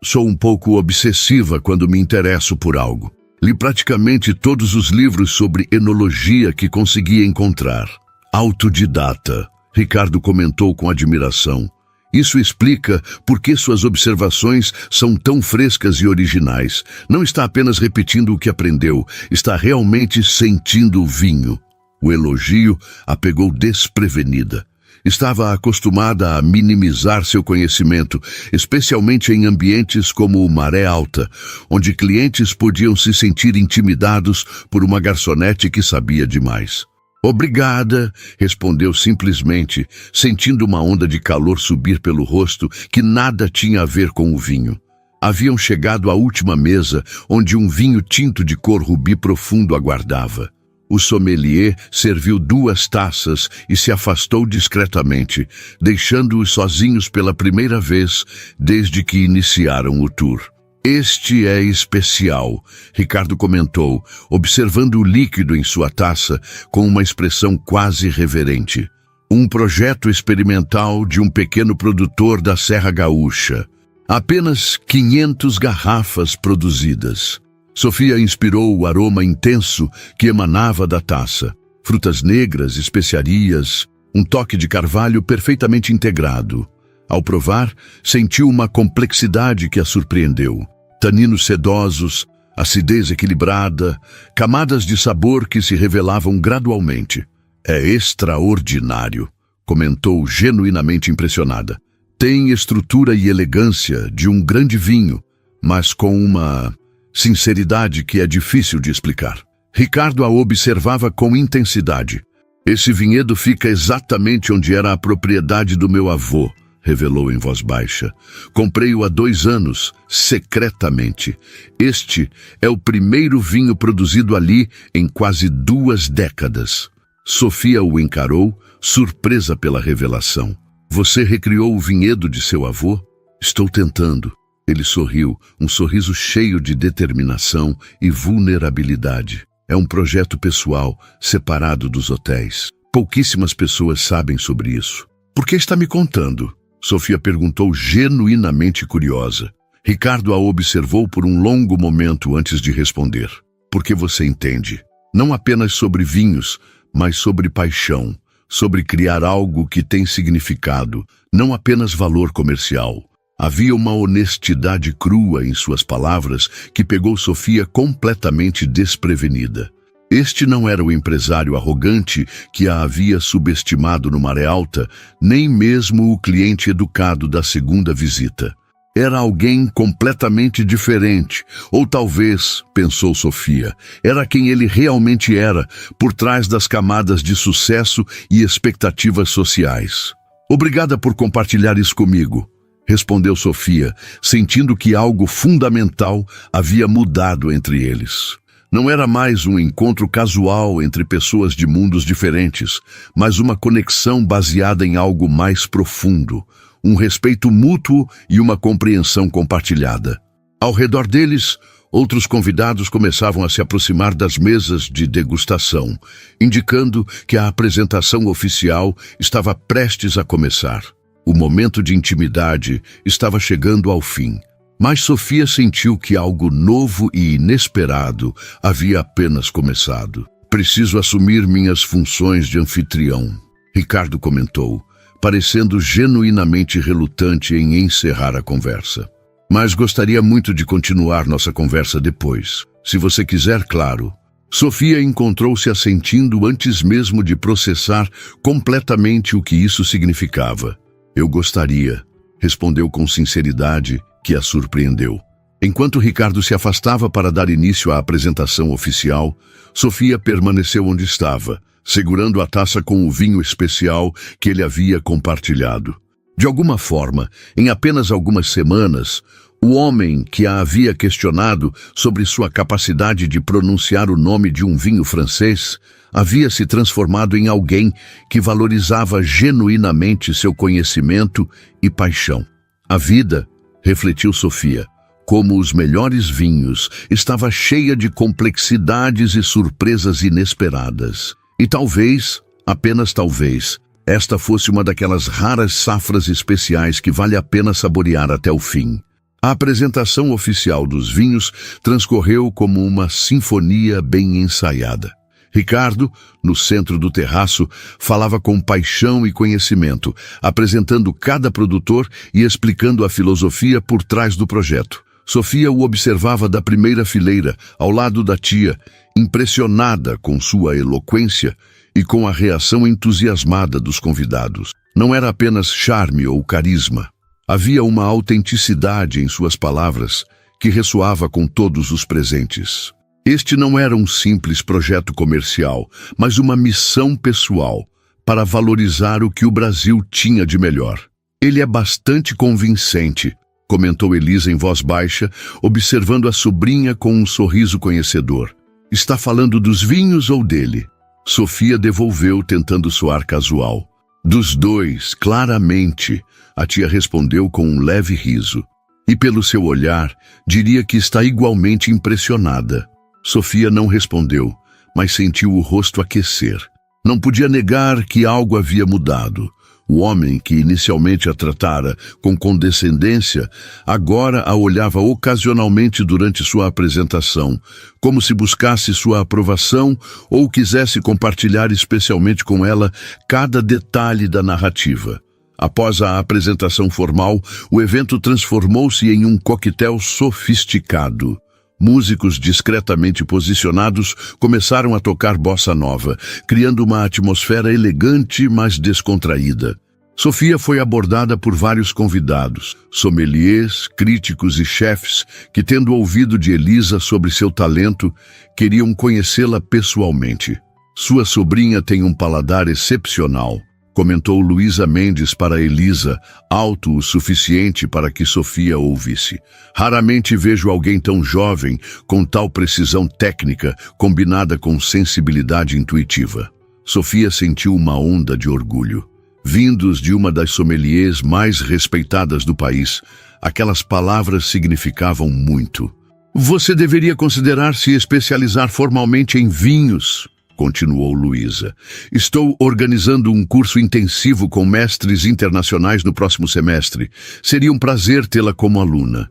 sou um pouco obsessiva quando me interesso por algo. Li praticamente todos os livros sobre enologia que consegui encontrar. Autodidata, Ricardo comentou com admiração. Isso explica por que suas observações são tão frescas e originais. Não está apenas repetindo o que aprendeu, está realmente sentindo o vinho. O elogio a pegou desprevenida. Estava acostumada a minimizar seu conhecimento, especialmente em ambientes como o Maré Alta, onde clientes podiam se sentir intimidados por uma garçonete que sabia demais. Obrigada, respondeu simplesmente, sentindo uma onda de calor subir pelo rosto que nada tinha a ver com o vinho. Haviam chegado à última mesa, onde um vinho tinto de cor rubi profundo aguardava. O sommelier serviu 2 taças e se afastou discretamente, deixando-os sozinhos pela primeira vez desde que iniciaram o tour. Este é especial, Ricardo comentou, observando o líquido em sua taça com uma expressão quase reverente. Um projeto experimental de um pequeno produtor da Serra Gaúcha. Apenas 500 garrafas produzidas. Sofia inspirou o aroma intenso que emanava da taça. Frutas negras, especiarias, um toque de carvalho perfeitamente integrado. Ao provar, sentiu uma complexidade que a surpreendeu. Taninos sedosos, acidez equilibrada, camadas de sabor que se revelavam gradualmente. É extraordinário, comentou genuinamente impressionada. Tem estrutura e elegância de um grande vinho, mas com uma sinceridade que é difícil de explicar. Ricardo a observava com intensidade. Esse vinhedo fica exatamente onde era a propriedade do meu avô, revelou em voz baixa. Comprei-o há 2 anos, secretamente. Este é o primeiro vinho produzido ali em quase 2 décadas. Sofia o encarou, surpresa pela revelação. Você recriou o vinhedo de seu avô? Estou tentando. Ele sorriu, um sorriso cheio de determinação e vulnerabilidade. É um projeto pessoal, separado dos hotéis. Pouquíssimas pessoas sabem sobre isso. Por que está me contando? Sofia perguntou genuinamente curiosa. Ricardo a observou por um longo momento antes de responder. Porque você entende, não apenas sobre vinhos, mas sobre paixão, sobre criar algo que tem significado, não apenas valor comercial. Havia uma honestidade crua em suas palavras que pegou Sofia completamente desprevenida. Este não era o empresário arrogante que a havia subestimado no Maré Alta, nem mesmo o cliente educado da segunda visita. Era alguém completamente diferente, ou talvez, pensou Sofia, era quem ele realmente era, por trás das camadas de sucesso e expectativas sociais. Obrigada por compartilhar isso comigo, respondeu Sofia, sentindo que algo fundamental havia mudado entre eles. Não era mais um encontro casual entre pessoas de mundos diferentes, mas uma conexão baseada em algo mais profundo, um respeito mútuo e uma compreensão compartilhada. Ao redor deles, outros convidados começavam a se aproximar das mesas de degustação, indicando que a apresentação oficial estava prestes a começar. O momento de intimidade estava chegando ao fim. Mas Sofia sentiu que algo novo e inesperado havia apenas começado. Preciso assumir minhas funções de anfitrião, Ricardo comentou, parecendo genuinamente relutante em encerrar a conversa. Mas gostaria muito de continuar nossa conversa depois. Se você quiser, claro. Sofia encontrou-se assentindo antes mesmo de processar completamente o que isso significava. Eu gostaria, respondeu com sinceridade, que a surpreendeu. Enquanto Ricardo se afastava para dar início à apresentação oficial, Sofia permaneceu onde estava, segurando a taça com o vinho especial que ele havia compartilhado. De alguma forma, em apenas algumas semanas, o homem que a havia questionado sobre sua capacidade de pronunciar o nome de um vinho francês havia se transformado em alguém que valorizava genuinamente seu conhecimento e paixão. A vida, refletiu Sofia, como os melhores vinhos, estava cheia de complexidades e surpresas inesperadas. E talvez, apenas talvez, esta fosse uma daquelas raras safras especiais que vale a pena saborear até o fim. A apresentação oficial dos vinhos transcorreu como uma sinfonia bem ensaiada. Ricardo, no centro do terraço, falava com paixão e conhecimento, apresentando cada produtor e explicando a filosofia por trás do projeto. Sofia o observava da primeira fileira, ao lado da tia, impressionada com sua eloquência e com a reação entusiasmada dos convidados. Não era apenas charme ou carisma. Havia uma autenticidade em suas palavras que ressoava com todos os presentes. Este não era um simples projeto comercial, mas uma missão pessoal para valorizar o que o Brasil tinha de melhor. Ele é bastante convincente, comentou Elisa em voz baixa, observando a sobrinha com um sorriso conhecedor. Está falando dos vinhos ou dele? Sofia devolveu, tentando soar casual. Dos dois, claramente, a tia respondeu com um leve riso. E pelo seu olhar, diria que está igualmente impressionada. Sofia não respondeu, mas sentiu o rosto aquecer. Não podia negar que algo havia mudado. O homem que inicialmente a tratara com condescendência, agora a olhava ocasionalmente durante sua apresentação, como se buscasse sua aprovação ou quisesse compartilhar especialmente com ela cada detalhe da narrativa. Após a apresentação formal, o evento transformou-se em um coquetel sofisticado. Músicos discretamente posicionados começaram a tocar bossa nova, criando uma atmosfera elegante, mas descontraída. Sofia foi abordada por vários convidados, sommeliers, críticos e chefes, que, tendo ouvido de Elisa sobre seu talento, queriam conhecê-la pessoalmente. Sua sobrinha tem um paladar excepcional, comentou Luísa Mendes para Elisa, alto o suficiente para que Sofia ouvisse. Raramente vejo alguém tão jovem, com tal precisão técnica, combinada com sensibilidade intuitiva. Sofia sentiu uma onda de orgulho. Vindos de uma das sommeliers mais respeitadas do país, aquelas palavras significavam muito. Você deveria considerar se especializar formalmente em vinhos, continuou Luísa. Estou organizando um curso intensivo com mestres internacionais no próximo semestre. Seria um prazer tê-la como aluna.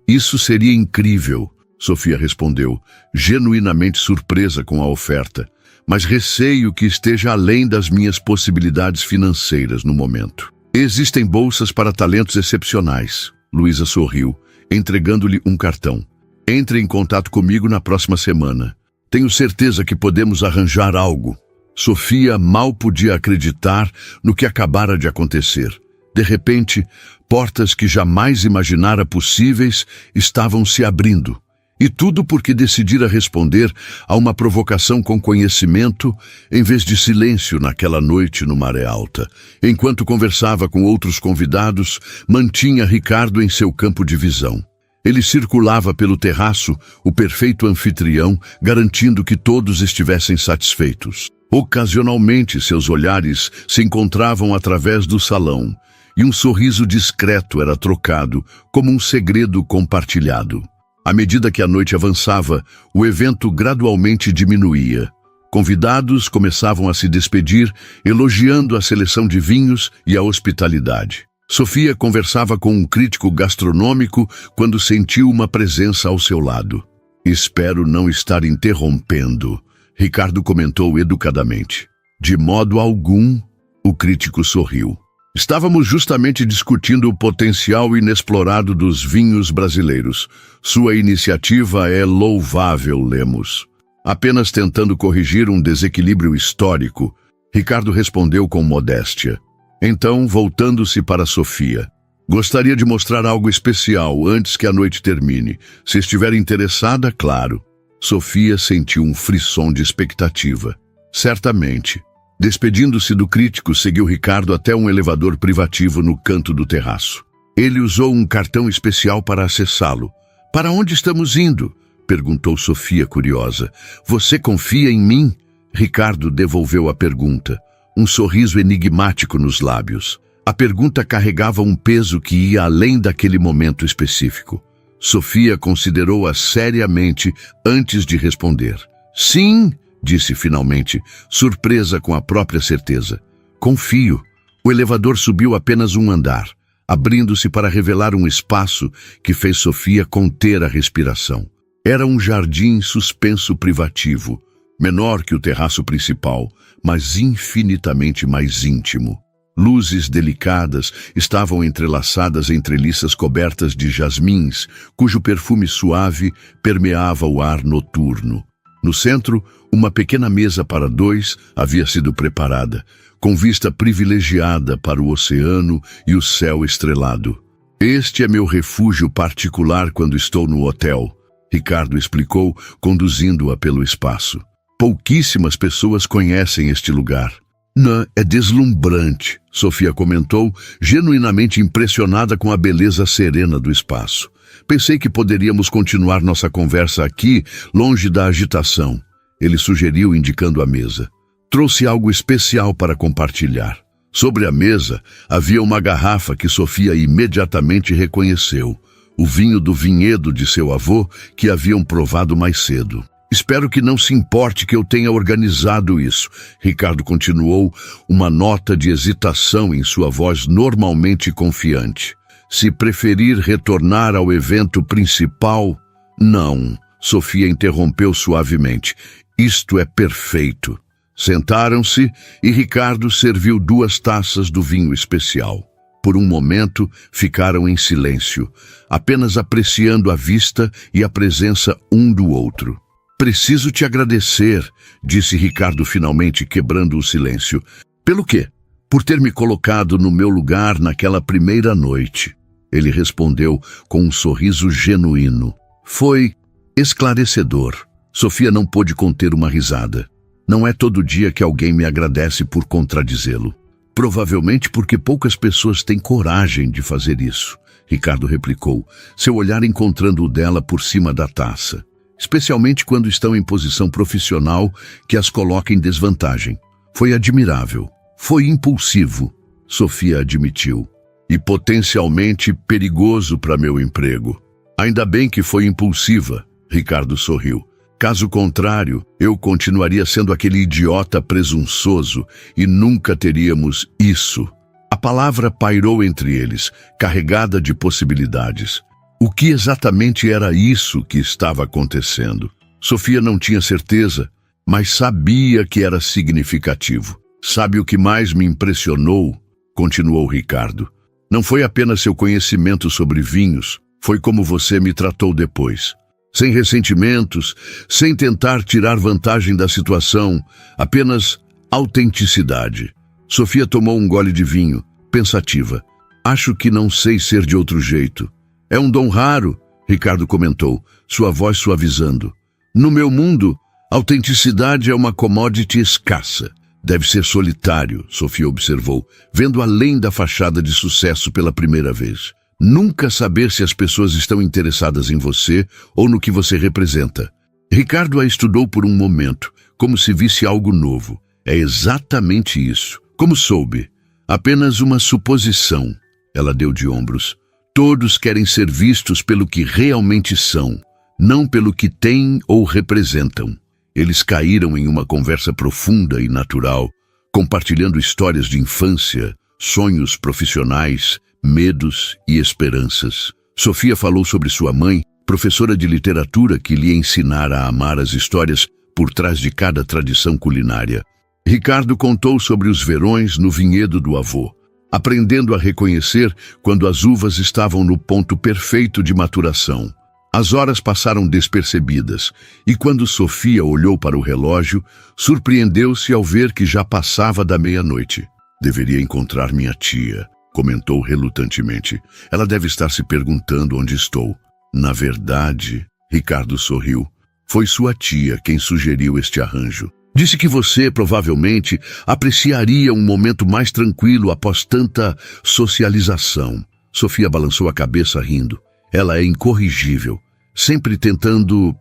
Isso seria incrível, Sofia respondeu, genuinamente surpresa com a oferta, mas receio que esteja além das minhas possibilidades financeiras no momento. Existem bolsas para talentos excepcionais, Luísa sorriu, entregando-lhe um cartão. Entre em contato comigo na próxima semana. Tenho certeza que podemos arranjar algo. Sofia mal podia acreditar no que acabara de acontecer. De repente, portas que jamais imaginara possíveis estavam se abrindo. E tudo porque decidira responder a uma provocação com conhecimento, em vez de silêncio naquela noite no Maré Alta. Enquanto conversava com outros convidados, mantinha Ricardo em seu campo de visão. Ele circulava pelo terraço, o perfeito anfitrião, garantindo que todos estivessem satisfeitos. Ocasionalmente, seus olhares se encontravam através do salão, e um sorriso discreto era trocado, como um segredo compartilhado. À medida que a noite avançava, o evento gradualmente diminuía. Convidados começavam a se despedir, elogiando a seleção de vinhos e a hospitalidade. Sofia conversava com um crítico gastronômico quando sentiu uma presença ao seu lado. "Espero não estar interrompendo", Ricardo comentou educadamente. "De modo algum", o crítico sorriu. "Estávamos justamente discutindo o potencial inexplorado dos vinhos brasileiros. Sua iniciativa é louvável, Lemos." Apenas tentando corrigir um desequilíbrio histórico, Ricardo respondeu com modéstia. Então, voltando-se para Sofia, "Gostaria de mostrar algo especial antes que a noite termine. Se estiver interessada, claro." Sofia sentiu um frisson de expectativa. "Certamente." Despedindo-se do crítico, seguiu Ricardo até um elevador privativo no canto do terraço. Ele usou um cartão especial para acessá-lo. "Para onde estamos indo?" perguntou Sofia, curiosa. "Você confia em mim?" Ricardo devolveu a pergunta, um sorriso enigmático nos lábios. A pergunta carregava um peso que ia além daquele momento específico. Sofia considerou-a seriamente antes de responder. "Sim", disse finalmente, surpresa com a própria certeza. "Confio." O elevador subiu apenas um andar, abrindo-se para revelar um espaço que fez Sofia conter a respiração. Era um jardim suspenso privativo, menor que o terraço principal, mas infinitamente mais íntimo. Luzes delicadas estavam entrelaçadas em treliças cobertas de jasmins, cujo perfume suave permeava o ar noturno. No centro, uma pequena mesa para dois havia sido preparada, com vista privilegiada para o oceano e o céu estrelado. "Este é meu refúgio particular quando estou no hotel", Ricardo explicou, conduzindo-a pelo espaço. "Pouquíssimas pessoas conhecem este lugar." "Não, é deslumbrante", Sofia comentou, genuinamente impressionada com a beleza serena do espaço. "Pensei que poderíamos continuar nossa conversa aqui, longe da agitação." Ele sugeriu, indicando a mesa. "Trouxe algo especial para compartilhar." Sobre a mesa havia uma garrafa que Sofia imediatamente reconheceu, o vinho do vinhedo de seu avô que haviam provado mais cedo. "Espero que não se importe que eu tenha organizado isso", Ricardo continuou, uma nota de hesitação em sua voz normalmente confiante. "Se preferir retornar ao evento principal..." "Não", Sofia interrompeu suavemente. "Isto é perfeito." Sentaram-se e Ricardo serviu 2 taças do vinho especial. Por um momento, ficaram em silêncio, apenas apreciando a vista e a presença um do outro. "Preciso te agradecer", disse Ricardo finalmente, quebrando o silêncio. "Pelo quê?" "Por ter me colocado no meu lugar naquela primeira noite." Ele respondeu com um sorriso genuíno. "Foi esclarecedor." Sofia não pôde conter uma risada. "Não é todo dia que alguém me agradece por contradizê-lo." "Provavelmente porque poucas pessoas têm coragem de fazer isso", Ricardo replicou, seu olhar encontrando o dela por cima da taça. "Especialmente quando estão em posição profissional que as coloca em desvantagem." "Foi admirável. Foi impulsivo", Sofia admitiu. "E potencialmente perigoso para meu emprego." "Ainda bem que foi impulsiva", Ricardo sorriu. "Caso contrário, eu continuaria sendo aquele idiota presunçoso e nunca teríamos isso." A palavra pairou entre eles, carregada de possibilidades. O que exatamente era isso que estava acontecendo? Sofia não tinha certeza, mas sabia que era significativo. "Sabe o que mais me impressionou?", continuou Ricardo. "Não foi apenas seu conhecimento sobre vinhos, foi como você me tratou depois. sem ressentimentos, sem tentar tirar vantagem da situação, apenas autenticidade. Sofia tomou um gole de vinho, pensativa. Acho que não sei ser de outro jeito. É um dom raro, Ricardo comentou, sua voz suavizando. No meu mundo, autenticidade é uma commodity escassa. Deve ser solitário, Sofia observou, vendo além da fachada de sucesso pela primeira vez. Nunca saber se as pessoas estão interessadas em você ou no que você representa. Ricardo a estudou por um momento, como se visse algo novo. É exatamente isso. Como soube? Apenas uma suposição. Ela deu de ombros. Todos querem ser vistos pelo que realmente são, não pelo que têm ou representam. Eles caíram em uma conversa profunda e natural, compartilhando histórias de infância, sonhos profissionais, medos e esperanças. Sofia falou sobre sua mãe, professora de literatura que lhe ensinara a amar as histórias por trás de cada tradição culinária. Ricardo contou sobre os verões no vinhedo do avô, aprendendo a reconhecer quando as uvas estavam no ponto perfeito de maturação. As horas passaram despercebidas, e quando Sofia olhou para o relógio, surpreendeu-se ao ver que já passava da meia-noite. Deveria encontrar minha tia, comentou relutantemente. Ela deve estar se perguntando onde estou. Na verdade, Ricardo sorriu. Foi sua tia quem sugeriu este arranjo. Disse que você, provavelmente, apreciaria um momento mais tranquilo após tanta socialização. Sofia balançou a cabeça rindo. Ela é incorrigível, sempre tentando,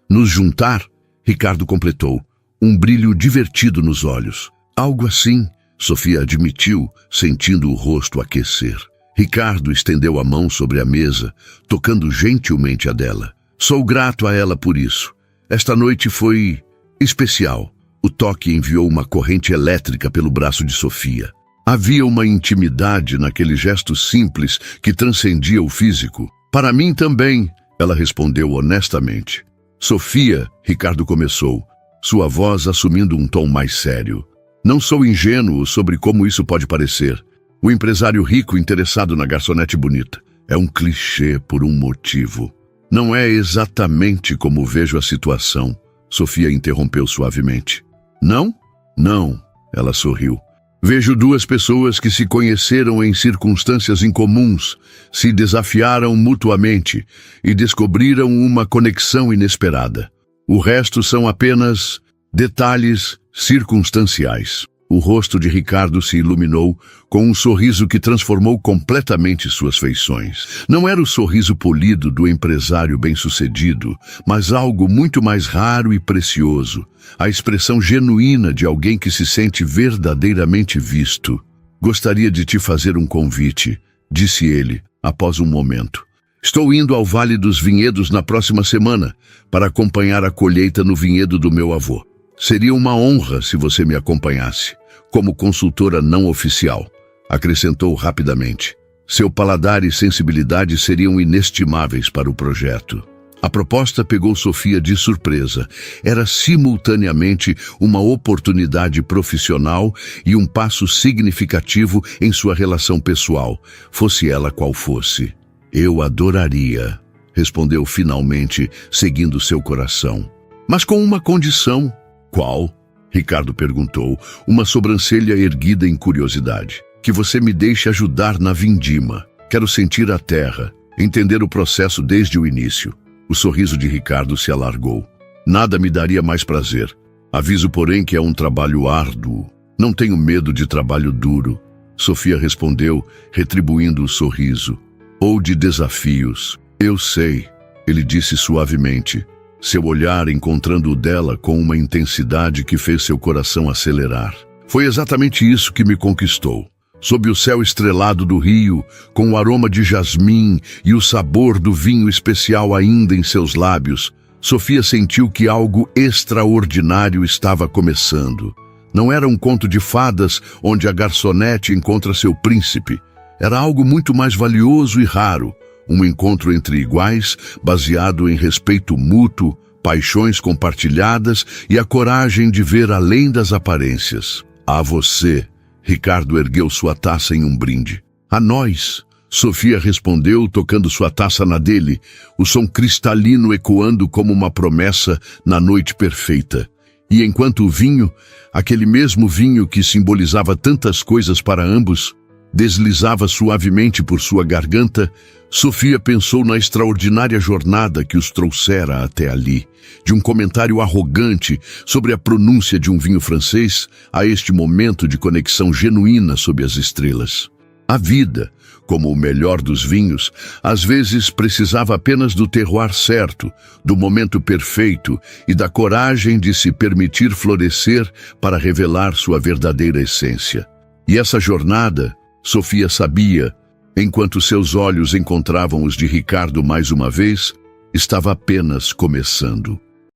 nos juntar, Ricardo completou, um brilho divertido nos olhos. Algo assim, Sofia admitiu, sentindo o rosto aquecer. Ricardo estendeu a mão sobre a mesa, tocando gentilmente a dela. Sou grato a ela por isso. Esta noite foi especial. O toque enviou uma corrente elétrica pelo braço de Sofia. Havia uma intimidade naquele gesto simples que transcendia o físico. Para mim também, ela respondeu honestamente. Sofia, Ricardo começou, sua voz assumindo um tom mais sério. Não sou ingênuo sobre como isso pode parecer. O empresário rico interessado na garçonete bonita é um clichê por um motivo. Não é exatamente como vejo a situação. Sofia interrompeu suavemente. Não? Não, ela sorriu. Vejo duas pessoas que se conheceram em circunstâncias incomuns, se desafiaram mutuamente e descobriram uma conexão inesperada. O resto são apenas detalhes circunstanciais. O rosto de Ricardo se iluminou com um sorriso que transformou completamente suas feições. Não era o sorriso polido do empresário bem-sucedido, mas algo muito mais raro e precioso. A expressão genuína de alguém que se sente verdadeiramente visto. Gostaria de te fazer um convite, disse ele, após um momento. Estou indo ao Vale dos Vinhedos na próxima semana para acompanhar a colheita no vinhedo do meu avô. Seria uma honra se você me acompanhasse, como consultora não oficial, acrescentou rapidamente. Seu paladar e sensibilidade seriam inestimáveis para o projeto. A proposta pegou Sofia de surpresa. Era simultaneamente uma oportunidade profissional e um passo significativo em sua relação pessoal, fosse ela qual fosse. Eu adoraria, respondeu finalmente, seguindo seu coração. Mas com uma condição. Qual? Ricardo perguntou, uma sobrancelha erguida em curiosidade. Que você me deixe ajudar na vindima. Quero sentir a terra, entender o processo desde o início. O sorriso de Ricardo se alargou. Nada me daria mais prazer. Aviso, porém, que é um trabalho árduo. Não tenho medo de trabalho duro. Sofia respondeu, retribuindo o sorriso. Ou de desafios. Eu sei, ele disse suavemente. Seu olhar encontrando o dela com uma intensidade que fez seu coração acelerar. Foi exatamente isso que me conquistou. Sob o céu estrelado do rio, com o aroma de jasmim e o sabor do vinho especial ainda em seus lábios, Sofia sentiu que algo extraordinário estava começando. Não era um conto de fadas onde a garçonete encontra seu príncipe. Era algo muito mais valioso e raro. Um encontro entre iguais, baseado em respeito mútuo, paixões compartilhadas e a coragem de ver além das aparências. A você, Ricardo ergueu sua taça em um brinde. A nós, Sofia respondeu, tocando sua taça na dele, o som cristalino ecoando como uma promessa na noite perfeita. E enquanto o vinho, aquele mesmo vinho que simbolizava tantas coisas para ambos, deslizava suavemente por sua garganta, Sofia pensou na extraordinária jornada que os trouxera até ali. De um comentário arrogante sobre a pronúncia de um vinho francês a este momento de conexão genuína sob as estrelas. A vida, como o melhor dos vinhos, às vezes precisava apenas do terroir certo, do momento perfeito e da coragem de se permitir florescer para revelar sua verdadeira essência. E essa jornada, Sofia sabia, enquanto seus olhos encontravam os de Ricardo mais uma vez, estava apenas começando.